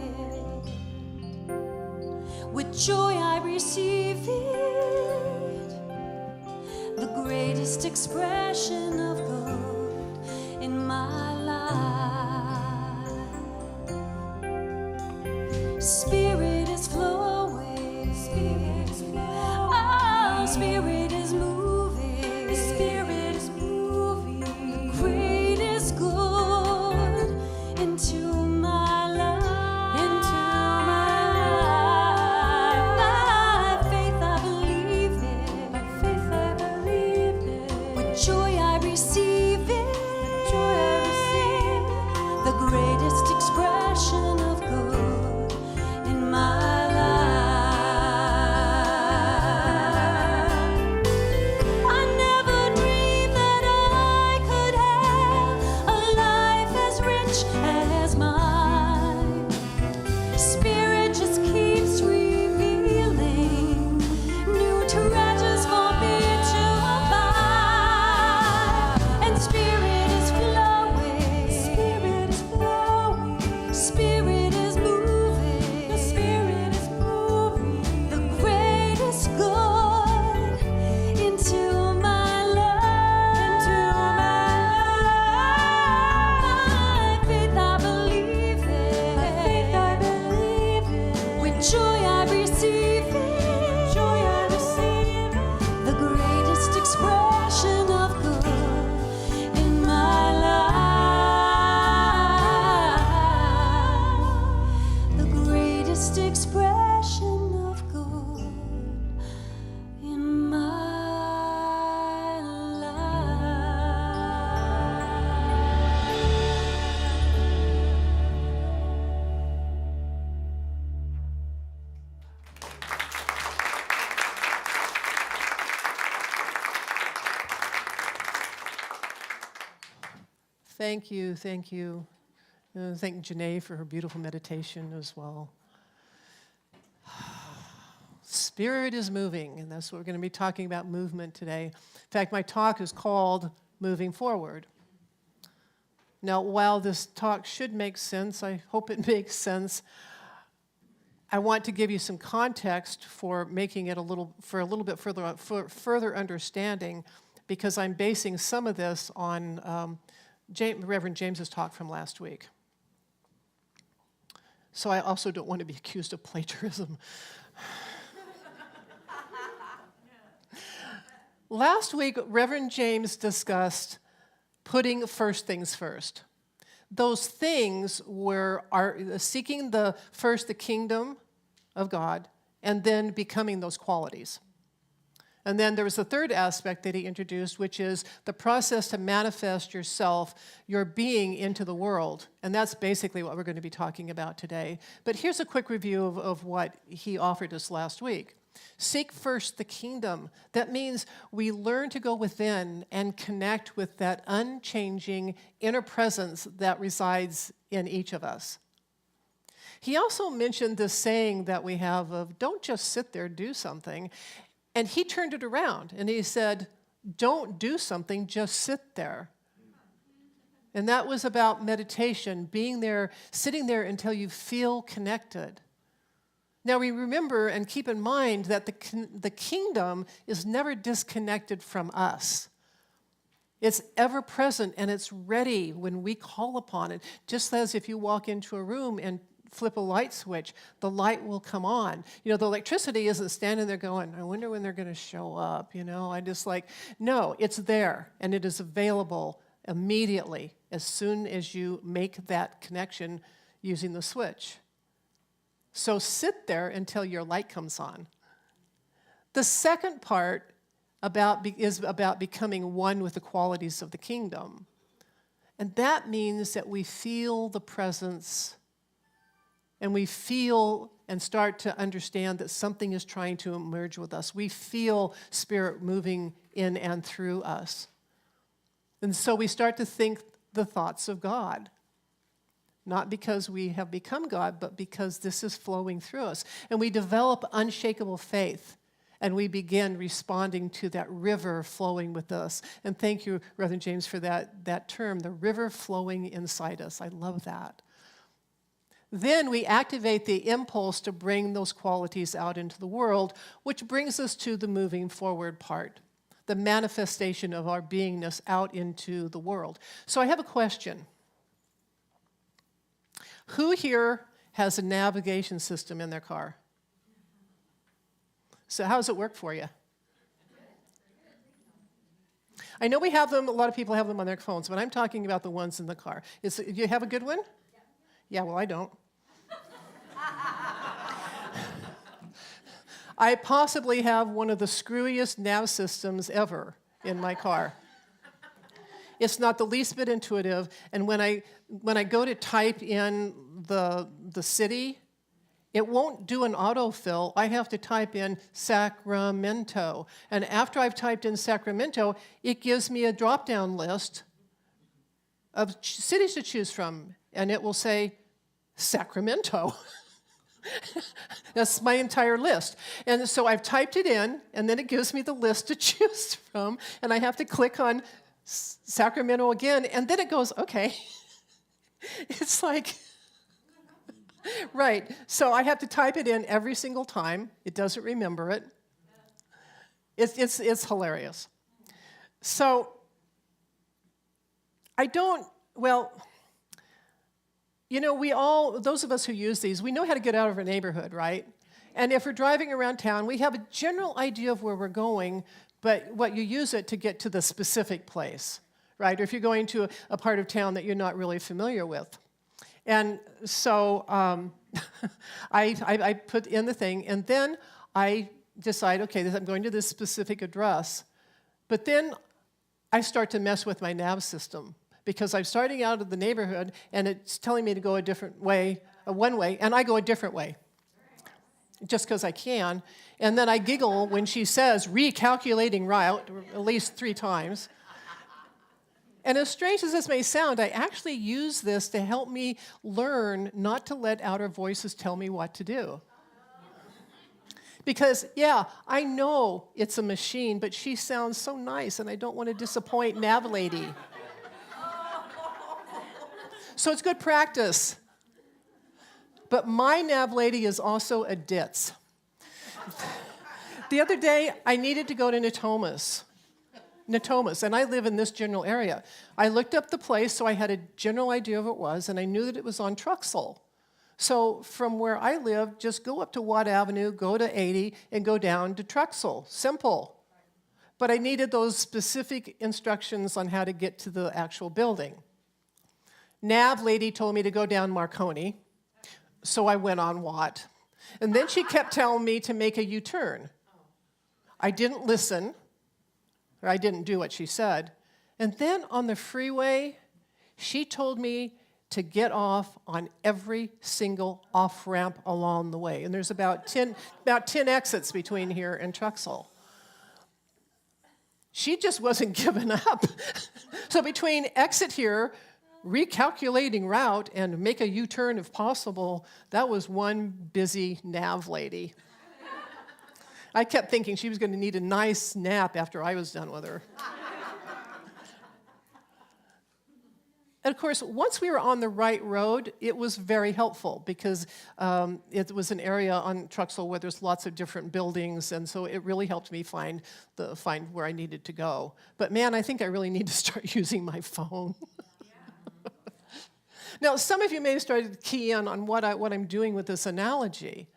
With joy I receive it. The greatest expression of good in my life. Spirit is flowing. Spirit is flowing. Oh, Spirit is moving. The Spirit is moving. The greatest good into my life. Into my life. By faith I believe it. By faith I believe it. With joy I receive it. Joy I receive it. The greatest expression of good in my life. I never dreamed that I could have a life as rich as mine. Spirit just keeps revealing new treasures for me to abide. And Spirit is flowing. Spirit is flowing. Spirit is moving. The Spirit is moving. The greatest good into my life. Into my life. By faith I believe it. By faith I believe it. With joy I receive it. Joy I receive it. The greatest expression of good in my life. The greatest expression of good in my
Thank you, thank you. Thank Janee for her beautiful meditation as well. Spirit is moving, and that's what we're going to be talking about, movement today. In fact, my talk is called Moving Forward. Now, while this talk should make sense, I hope it makes sense, I want to give you some context for making it a little bit further understanding, because I'm basing some of this on Reverend James's talk from last week. So I also don't want to be accused of plagiarism. Last week, Reverend James discussed putting first things first. Those things are seeking the kingdom of God, and then becoming those qualities. And then there was the third aspect that he introduced, which is the process to manifest yourself, your being into the world. And that's basically what we're going to be talking about today. But here's a quick review of what he offered us last week. Seek first the kingdom. That means we learn to go within and connect with that unchanging inner presence that resides in each of us. He also mentioned this saying that we have of, don't just sit there, do something. And he turned it around and he said, don't do something, just sit there. And that was about meditation, being there, sitting there until you feel connected. Now we remember and keep in mind that the kingdom is never disconnected from us. It's ever present and it's ready when we call upon it. Just as if you walk into a room and flip a light switch, the light will come on. You know, the electricity isn't standing there going, I wonder when they're going to show up, you know. I just like, no, it's there and it is available immediately as soon as you make that connection using the switch. So sit there until your light comes on. The second part is about becoming one with the qualities of the kingdom. And that means that we feel the presence and we feel and start to understand that something is trying to emerge with us. We feel Spirit moving in and through us. And so we start to think the thoughts of God. Not because we have become God, but because this is flowing through us. And we develop unshakable faith. And we begin responding to that river flowing with us. And thank you, Reverend James, for that term, the river flowing inside us. I love that. Then we activate the impulse to bring those qualities out into the world, which brings us to the moving forward part, the manifestation of our beingness out into the world. So I have a question. Who here has a navigation system in their car? So how does it work for you? I know we have them, a lot of people have them on their phones, but I'm talking about the ones in the car. Do you have a good one? Yeah, well, I don't. I possibly have one of the screwiest nav systems ever in my car. It's not the least bit intuitive, and when I go to type in the city, it won't do an autofill. I have to type in Sacramento. And after I've typed in Sacramento, it gives me a drop-down list of cities to choose from. And it will say, Sacramento. That's my entire list. And so I've typed it in, and then it gives me the list to choose from. And I have to click on Sacramento again, and then it goes, okay. It's like... Right, so I have to type it in every single time. It doesn't remember it. It's hilarious. So you know, those of us who use these, we know how to get out of our neighborhood, right? And if we're driving around town, we have a general idea of where we're going, but you use it to get to the specific place, right? Or if you're going to a part of town that you're not really familiar with. And so I put in the thing, and then I decide, okay, I'm going to this specific address. But then I start to mess with my nav system because I'm starting out of the neighborhood, and it's telling me to go a different way, one way, and I go a different way, just because I can. And then I giggle when she says, recalculating route, at least 3 times. And as strange as this may sound, I actually use this to help me learn not to let outer voices tell me what to do. Because, yeah, I know it's a machine, but she sounds so nice, and I don't want to disappoint Nav Lady. So it's good practice. But my Nav Lady is also a ditz. The other day, I needed to go to Natomas, and I live in this general area. I looked up the place, so I had a general idea of what it was, and I knew that it was on Truxell. So from where I live, just go up to Watt Avenue, go to 80, and go down to Truxell. Simple. But I needed those specific instructions on how to get to the actual building. Nav Lady told me to go down Marconi, so I went on Watt. And then she kept telling me to make a U-turn. I didn't listen. I didn't do what she said. And then on the freeway, she told me to get off on every single off-ramp along the way. And there's about 10 exits between here and Truxell. She just wasn't giving up. So between exit here, recalculating route, and make a U-turn if possible, that was one busy Nav Lady. I kept thinking she was going to need a nice nap after I was done with her. And of course, once we were on the right road, it was very helpful because it was an area on Truxell where there's lots of different buildings, and so it really helped me find where I needed to go. But man, I think I really need to start using my phone. Now, some of you may have started to key in on what I'm doing with this analogy.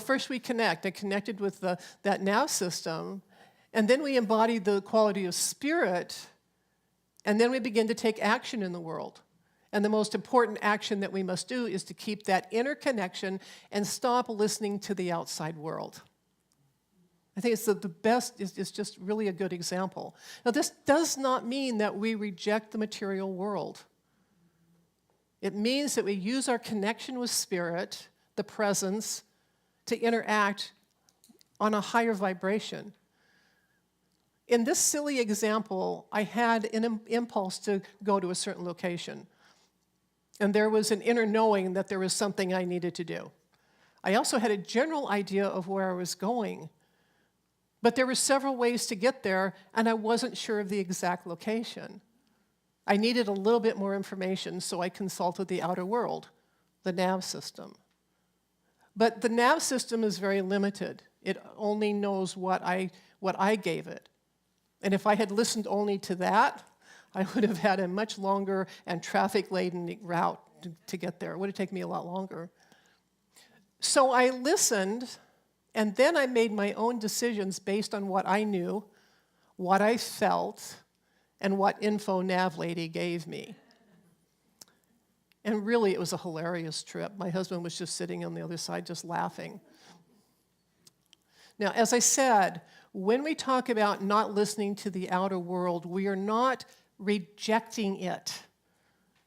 First we connect. I connected with that now system, and then we embodied the quality of spirit. And then we begin to take action in the world. And the most important action that we must do is to keep that inner connection and stop listening to the outside world. I think it's the best, it's just really a good example. Now, this does not mean that we reject the material world. It means that we use our connection with spirit, the presence, to interact on a higher vibration. In this silly example, I had an impulse to go to a certain location. And there was an inner knowing that there was something I needed to do. I also had a general idea of where I was going. But there were several ways to get there, and I wasn't sure of the exact location. I needed a little bit more information, so I consulted the outer world, the nav system. But the nav system is very limited. It only knows what I gave it. And if I had listened only to that, I would have had a much longer and traffic-laden route to get there. It would have taken me a lot longer. So I listened, and then I made my own decisions based on what I knew, what I felt, and what info nav lady gave me. And really, it was a hilarious trip. My husband was just sitting on the other side, just laughing. Now, as I said, when we talk about not listening to the outer world, we are not rejecting it.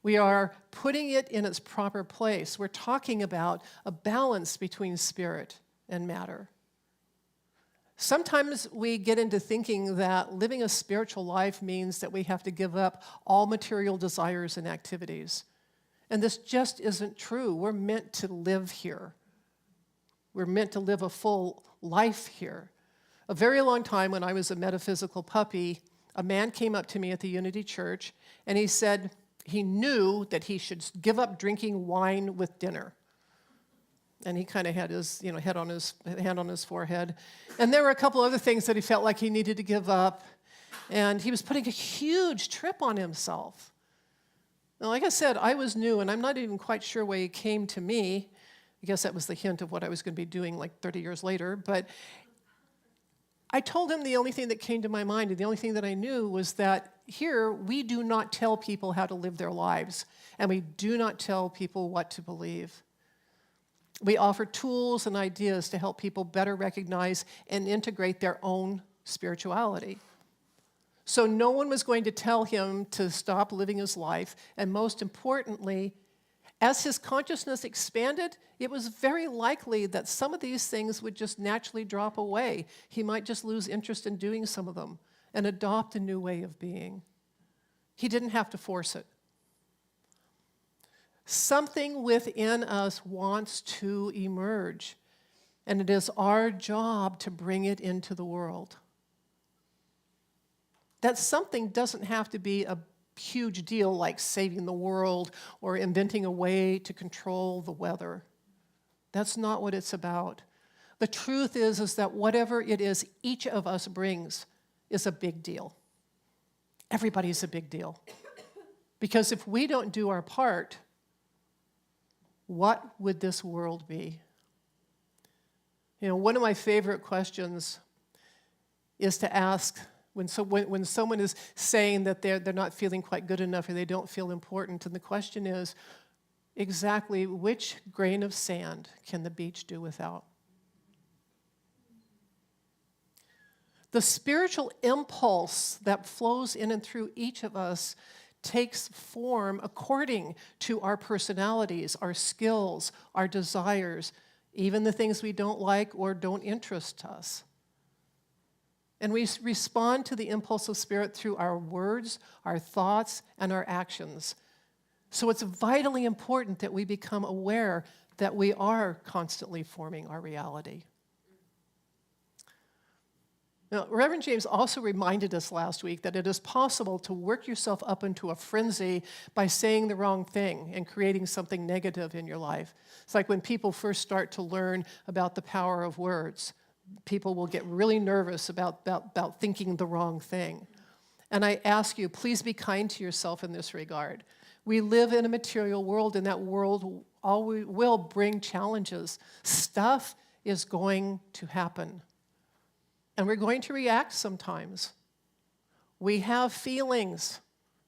We are putting it in its proper place. We're talking about a balance between spirit and matter. Sometimes we get into thinking that living a spiritual life means that we have to give up all material desires and activities. And this just isn't true. We're meant to live here. We're meant to live a full life here. A very long time when I was a metaphysical puppy, a man came up to me at the Unity Church, and he said he knew that he should give up drinking wine with dinner. And he kind of had his hand on his forehead. And there were a couple other things that he felt like he needed to give up. And he was putting a huge trip on himself. Now, like I said, I was new, and I'm not even quite sure why he came to me. I guess that was the hint of what I was going to be doing like 30 years later. But I told him the only thing that came to my mind, and the only thing that I knew was that here we do not tell people how to live their lives, and we do not tell people what to believe. We offer tools and ideas to help people better recognize and integrate their own spirituality. So no one was going to tell him to stop living his life, and most importantly, as his consciousness expanded, it was very likely that some of these things would just naturally drop away. He might just lose interest in doing some of them and adopt a new way of being. He didn't have to force it. Something within us wants to emerge, and it is our job to bring it into the world. That something doesn't have to be a huge deal like saving the world or inventing a way to control the weather. That's not what it's about. The truth is that whatever it is each of us brings is a big deal. Everybody's a big deal. Because if we don't do our part, what would this world be? One of my favorite questions is to ask when someone is saying that they're not feeling quite good enough or they don't feel important, and the question is, exactly which grain of sand can the beach do without? The spiritual impulse that flows in and through each of us takes form according to our personalities, our skills, our desires, even the things we don't like or don't interest us. And we respond to the impulse of spirit through our words, our thoughts, and our actions. So it's vitally important that we become aware that we are constantly forming our reality. Now, Reverend James also reminded us last week that it is possible to work yourself up into a frenzy by saying the wrong thing and creating something negative in your life. It's like when people first start to learn about the power of words. People will get really nervous about thinking the wrong thing. And I ask you, please be kind to yourself in this regard. We live in a material world, and that world always will bring challenges. Stuff is going to happen. And we're going to react sometimes. We have feelings,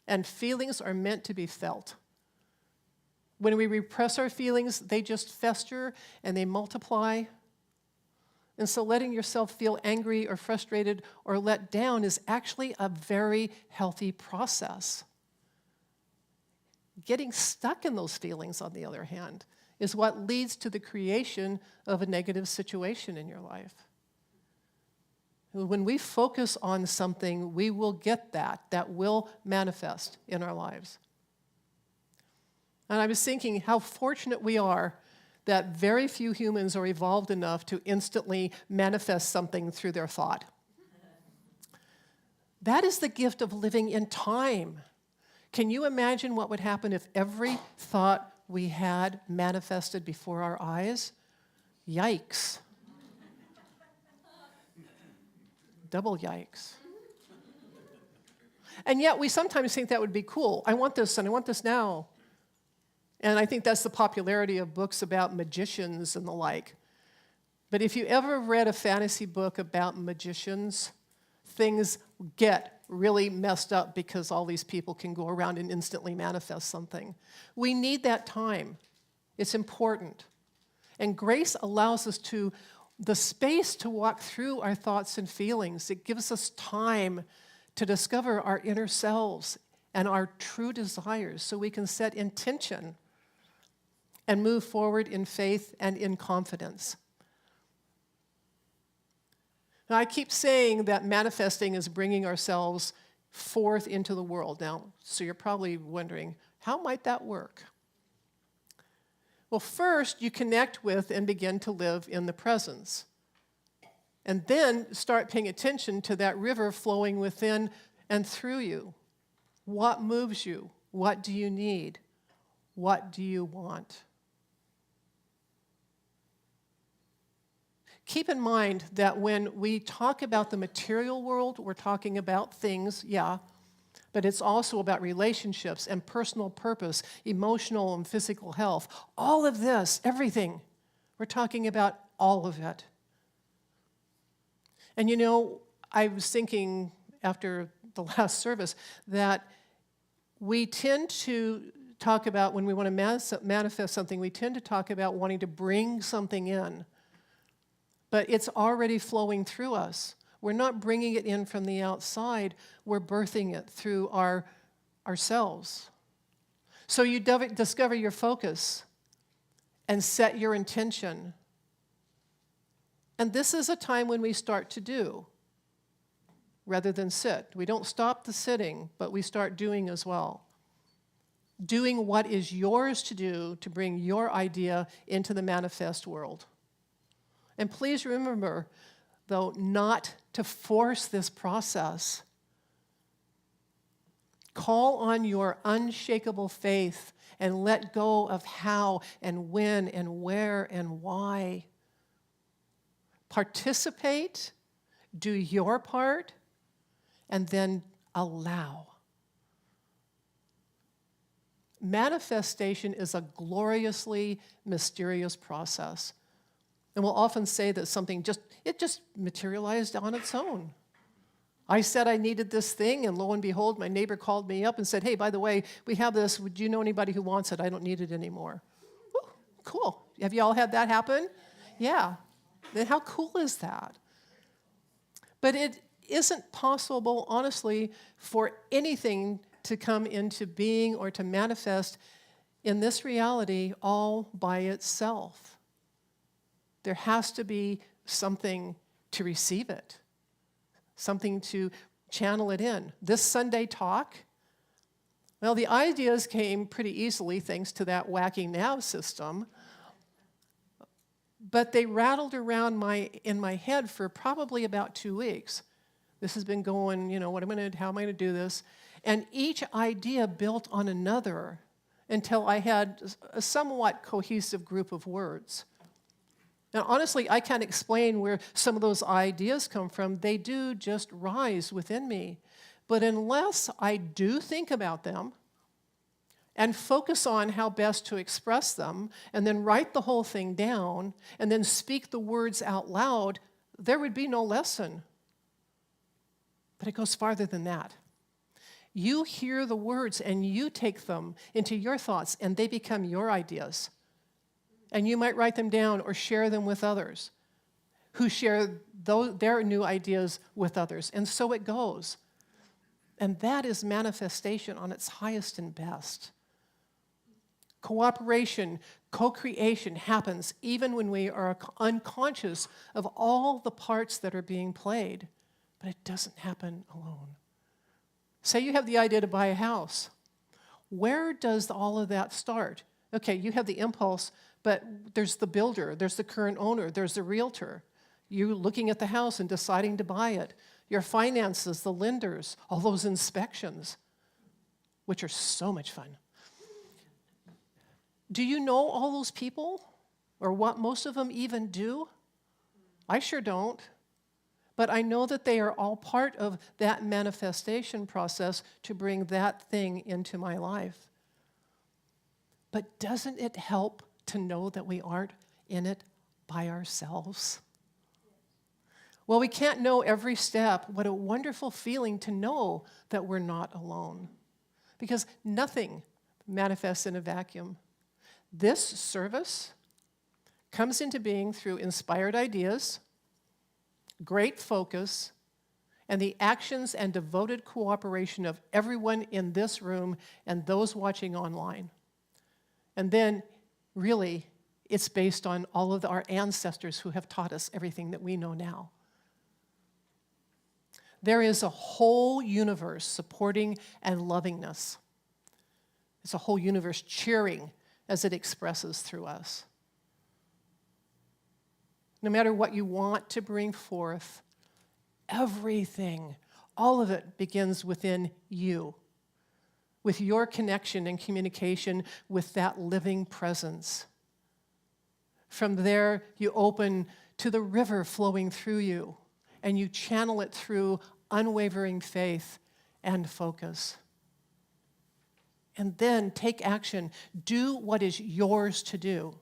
and feelings are meant to be felt. When we repress our feelings, they just fester and they multiply. And so letting yourself feel angry or frustrated or let down is actually a very healthy process. Getting stuck in those feelings, on the other hand, is what leads to the creation of a negative situation in your life. When we focus on something, we will get that will manifest in our lives. And I was thinking how fortunate we are that very few humans are evolved enough to instantly manifest something through their thought. That is the gift of living in time. Can you imagine what would happen if every thought we had manifested before our eyes? Yikes. Double yikes. And yet we sometimes think that would be cool. I want this and I want this now. And I think that's the popularity of books about magicians and the like. But if you ever read a fantasy book about magicians, things get really messed up because all these people can go around and instantly manifest something. We need that time. It's important. And grace allows us the space to walk through our thoughts and feelings. It gives us time to discover our inner selves and our true desires so we can set intention and move forward in faith and in confidence. Now, I keep saying that manifesting is bringing ourselves forth into the world. Now, so you're probably wondering, how might that work? Well, first, you connect with and begin to live in the presence. And then start paying attention to that river flowing within and through you. What moves you? What do you need? What do you want? Keep in mind that when we talk about the material world, we're talking about things, yeah, but it's also about relationships and personal purpose, emotional and physical health. All of this, everything, we're talking about all of it. And you know, I was thinking after the last service that we tend to talk about, when we want to manifest something, we tend to talk about wanting to bring something in. But it's already flowing through us. We're not bringing it in from the outside. We're birthing it through ourselves. So you discover your focus and set your intention. And this is a time when we start to do rather than sit. We don't stop the sitting, but we start doing as well. Doing what is yours to do to bring your idea into the manifest world. And please remember, though, not to force this process. Call on your unshakable faith and let go of how and when and where and why. Participate, do your part, and then allow. Manifestation is a gloriously mysterious process. And we'll often say that something just materialized on its own. I said I needed this thing, and lo and behold, my neighbor called me up and said, hey, by the way, we have this. Would you know anybody who wants it? I don't need it anymore. Ooh, cool. Have you all had that happen? Yeah. Then how cool is that? But it isn't possible, honestly, for anything to come into being or to manifest in this reality all by itself. There has to be something to receive it, something to channel it in. This Sunday talk, well, the ideas came pretty easily thanks to that wacky now system, but they rattled around in my head for probably about 2 weeks. This has been going, how am I going to do this? And each idea built on another until I had a somewhat cohesive group of words. Now, honestly, I can't explain where some of those ideas come from. They do just rise within me. But unless I do think about them and focus on how best to express them, and then write the whole thing down, and then speak the words out loud, there would be no lesson. But it goes farther than that. You hear the words and you take them into your thoughts, and they become your ideas. And you might write them down or share them with others who share their new ideas with others. And so it goes. And that is manifestation on its highest and best. Cooperation, co-creation happens even when we are unconscious of all the parts that are being played. But it doesn't happen alone. Say you have the idea to buy a house. Where does all of that start? Okay, you have the impulse, but there's the builder, there's the current owner, there's the realtor. You looking at the house and deciding to buy it. Your finances, the lenders, all those inspections, which are so much fun. Do you know all those people? Or what most of them even do? I sure don't. But I know that they are all part of that manifestation process to bring that thing into my life. But doesn't it help to know that we aren't in it by ourselves? Well, we can't know every step. What a wonderful feeling to know that we're not alone. Because nothing manifests in a vacuum. This service comes into being through inspired ideas, great focus, and the actions and devoted cooperation of everyone in this room and those watching online. And then, really, it's based on all of our ancestors who have taught us everything that we know now. There is a whole universe supporting and loving us. It's a whole universe cheering as it expresses through us. No matter what you want to bring forth, everything, all of it begins within you, with your connection and communication with that living presence. From there, you open to the river flowing through you, and you channel it through unwavering faith and focus. And then take action. Do what is yours to do.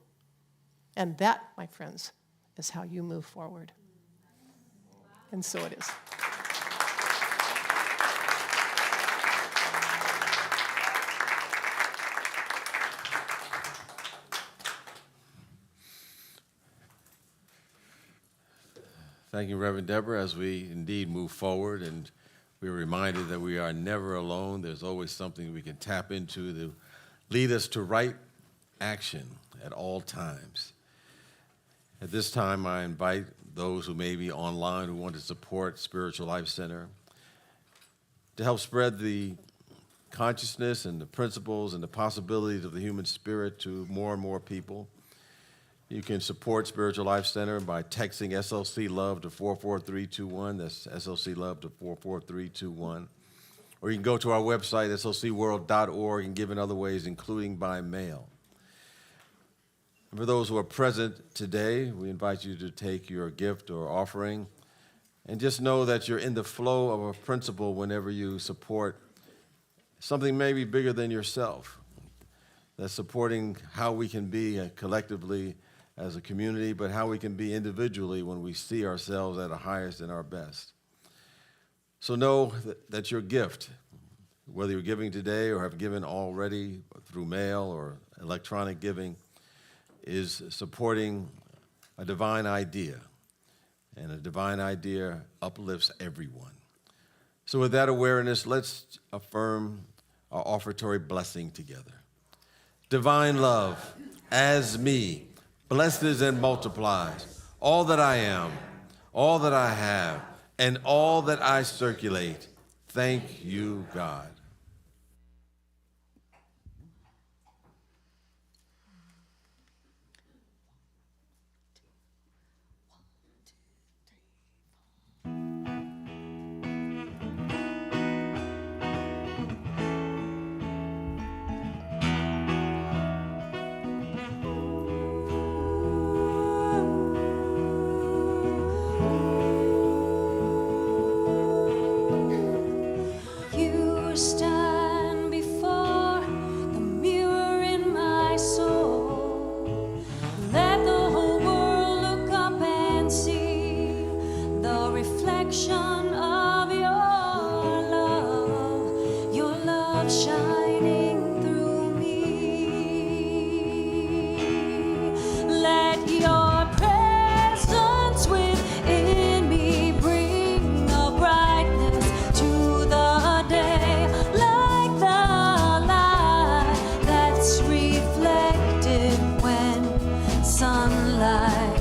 And that, my friends, is how you move forward. And so it is.
Thank you, Reverend Deborah, as we indeed move forward, and we're reminded that we are never alone. There's always something we can tap into to lead us to right action at all times. At this time, I invite those who may be online who want to support Spiritual Life Center to help spread the consciousness and the principles and the possibilities of the human spirit to more and more people. You can support Spiritual Life Center by texting SLC Love to 44321. That's SLC Love to 44321. Or you can go to our website, slcworld.org, and give in other ways, including by mail. And for those who are present today, we invite you to take your gift or offering and just know that you're in the flow of a principle whenever you support something maybe bigger than yourself. That's supporting how we can be collectively as a community, but how we can be individually when we see ourselves at our highest and our best. So know that your gift, whether you're giving today or have given already through mail or electronic giving, is supporting a divine idea. And a divine idea uplifts everyone. So with that awareness, let's affirm our offertory blessing together. Divine love, as me, blesses and multiplies all that I am, all that I have, and all that I circulate. Thank you, God.
shining through me. Let your presence within me bring a brightness to the day, like the light that's reflected when sunlight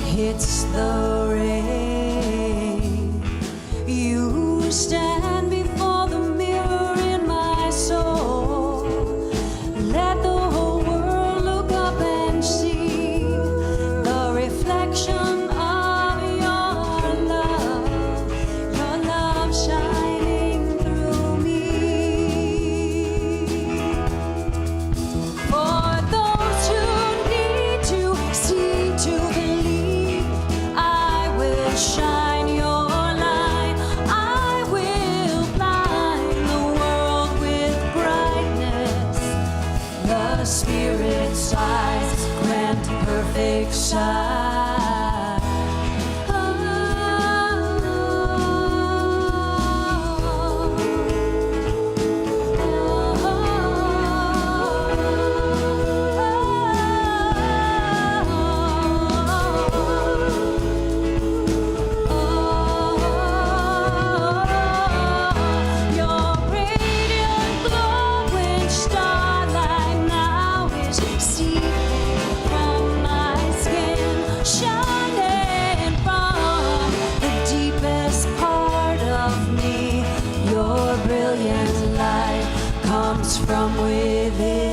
hits the rain. You stand before the mirror in my soul. Let the whole world look up and see the reflection of your love shining through me. For those who need to see to believe, I will shine your light. I will blind the world with brightness. The Spirit's eyes grant perfect sight. Your radiant glowing starlight now is seeping from my skin, shining from the deepest part of me. Your brilliant light comes from within.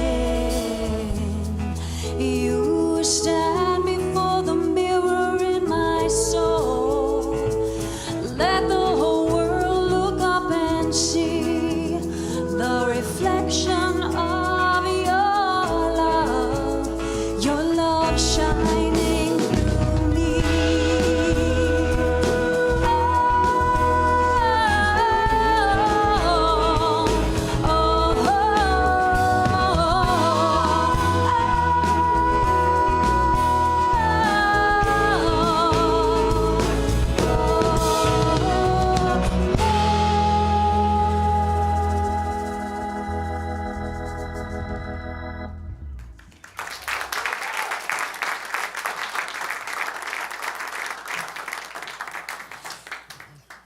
You stand before the mirror in my soul. Let the whole world look up and see the reflection of your love shining through me.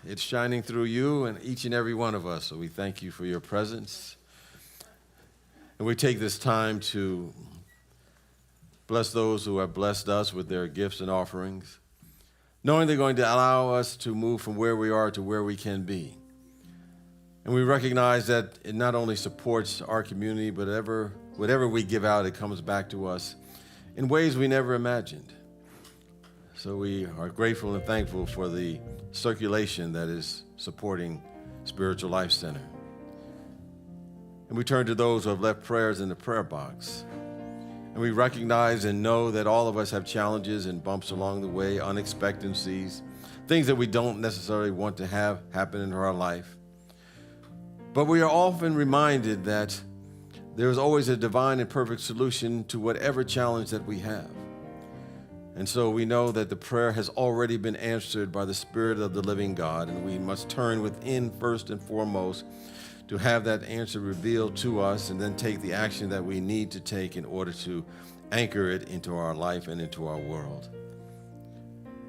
It's shining through you and each and every one of us. So we thank you for your presence. And we take this time to bless those who have blessed us with their gifts and offerings, knowing they're going to allow us to move from where we are to where we can be. And we recognize that it not only supports our community, but whatever we give out, it comes back to us in ways we never imagined. So we are grateful and thankful for the circulation that is supporting Spiritual Life Center. And we turn to those who have left prayers in the prayer box. And we recognize and know that all of us have challenges and bumps along the way, unexpectancies, things that we don't necessarily want to have happen in our life. But we are often reminded that there is always a divine and perfect solution to whatever challenge that we have. And so we know that the prayer has already been answered by the Spirit of the living God, and we must turn within first and foremost to have that answer revealed to us and then take the action that we need to take in order to anchor it into our life and into our world.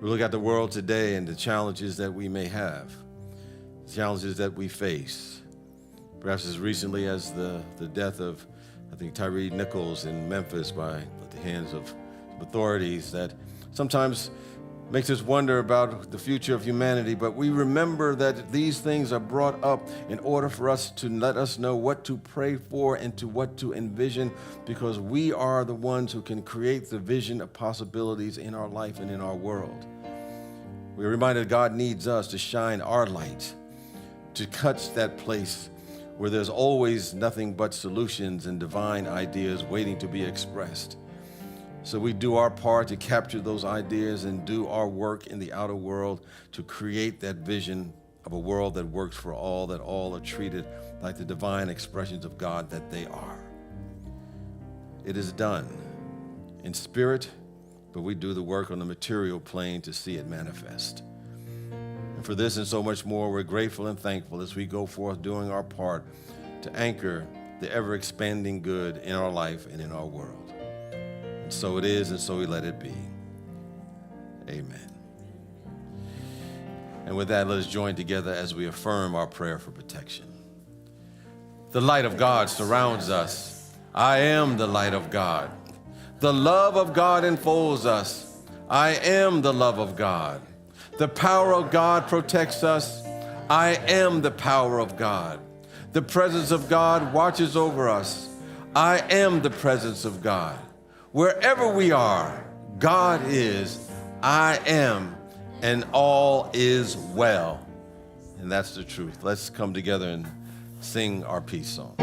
We look at the world today and the challenges that we may have, the challenges that we face. Perhaps as recently as the death of, I think, Tyree Nichols in Memphis by the hands of authorities, that sometimes makes us wonder about the future of humanity. But we remember that these things are brought up in order for us to let us know what to pray for and to what to envision, because we are the ones who can create the vision of possibilities in our life and in our world. We're reminded God needs us to shine our light, to touch that place where there's always nothing but solutions and divine ideas waiting to be expressed. So we do our part to capture those ideas and do our work in the outer world to create that vision of a world that works for all, that all are treated like the divine expressions of God that they are. It is done in spirit, but we do the work on the material plane to see it manifest. And for this and so much more, we're grateful and thankful as we go forth doing our part to anchor the ever-expanding good in our life and in our world. And so it is, and so we let it be. Amen. And with that, let us join together as we affirm our prayer for protection. The light of God surrounds us. I am the light of God. The love of God enfolds us. I am the love of God. The power of God protects us. I am the power of God. The presence of God watches over us. I am the presence of God. Wherever we are, God is, I am, and all is well. And that's the truth. Let's come together and sing our peace song.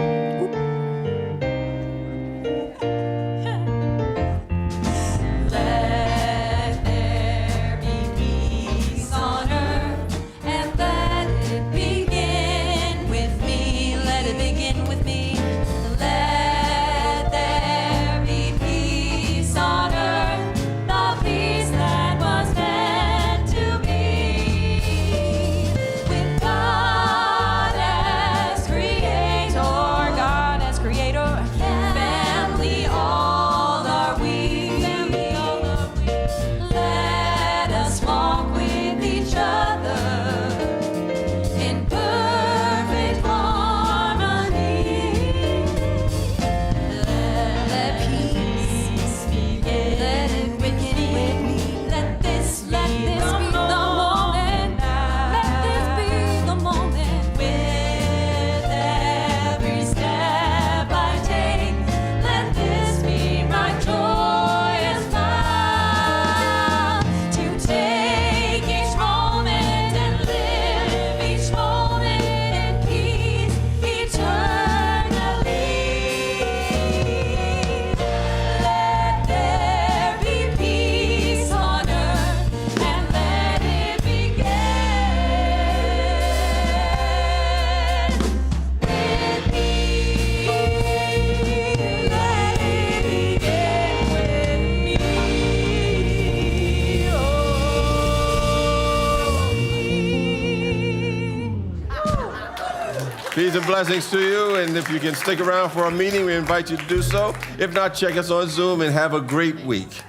Peace and blessings to you, and if you can stick around for our meeting, we invite you to do so. If not, check us on Zoom and have a great week.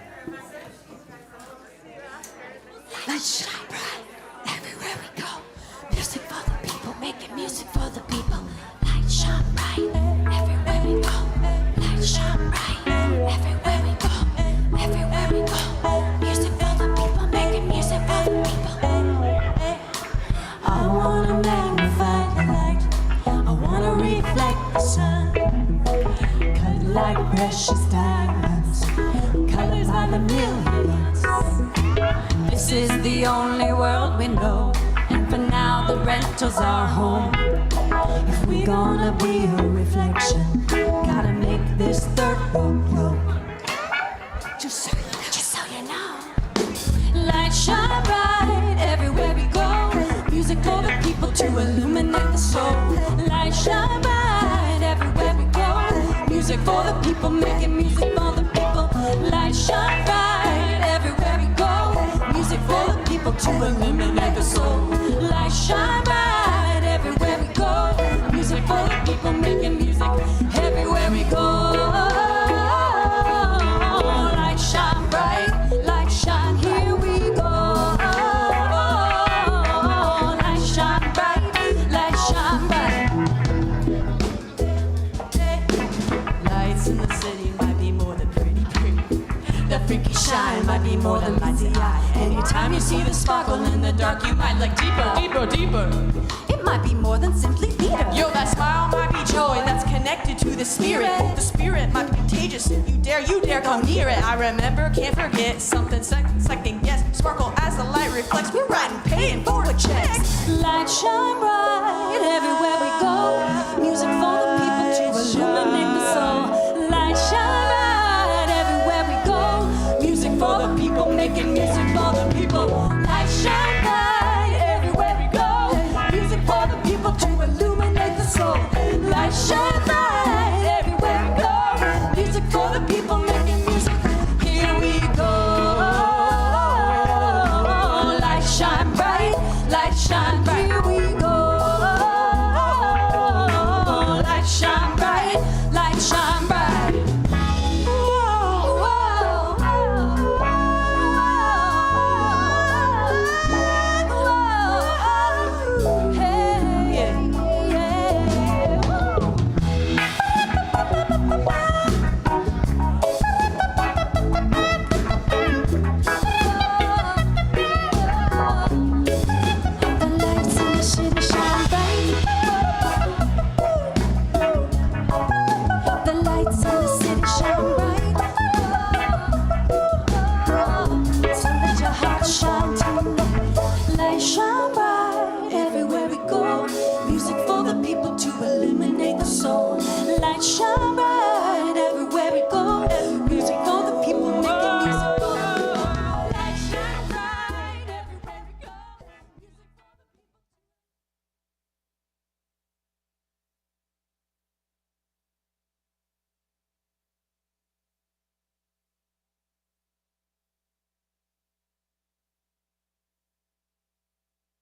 Light shine bright everywhere we go. Music for the people, making music for the people. Light shine bright everywhere we go. Light shine bright everywhere we go. Everywhere we go. Music for the people, making music for the people. I wanna magnify the light. I wanna reflect the sun. Cut like precious diamonds. Colors by the millions. This is the only world we know, and for now the rental's our home. If we're gonna be a reflection, gotta make this third world grow. Just so you know. Light shine bright everywhere we go. Music for the people to illuminate the soul. Light shine bright everywhere we go. Music for the people, making music for the people. Light shine bright everywhere we go. Music for the people to illuminate the soul. Light shine bright everywhere we go. Music for the people, making music everywhere we go. Light shine bright, light shine, here we go. Light shine bright, light shine bright. Lights in the city might be more than pretty. The freaky shine might be more than lights the eye. Anytime you see the sparkle in the dark, you might look deeper, deeper, deeper. It might be more than simply theater. Yo, that smile might be joy that's connected to the spirit. The spirit might be contagious. If you dare go near it. I remember, can't forget something second guess. Sparkle as the light reflects. We're riding, paying for the checks. Light shine bright everywhere we go. Music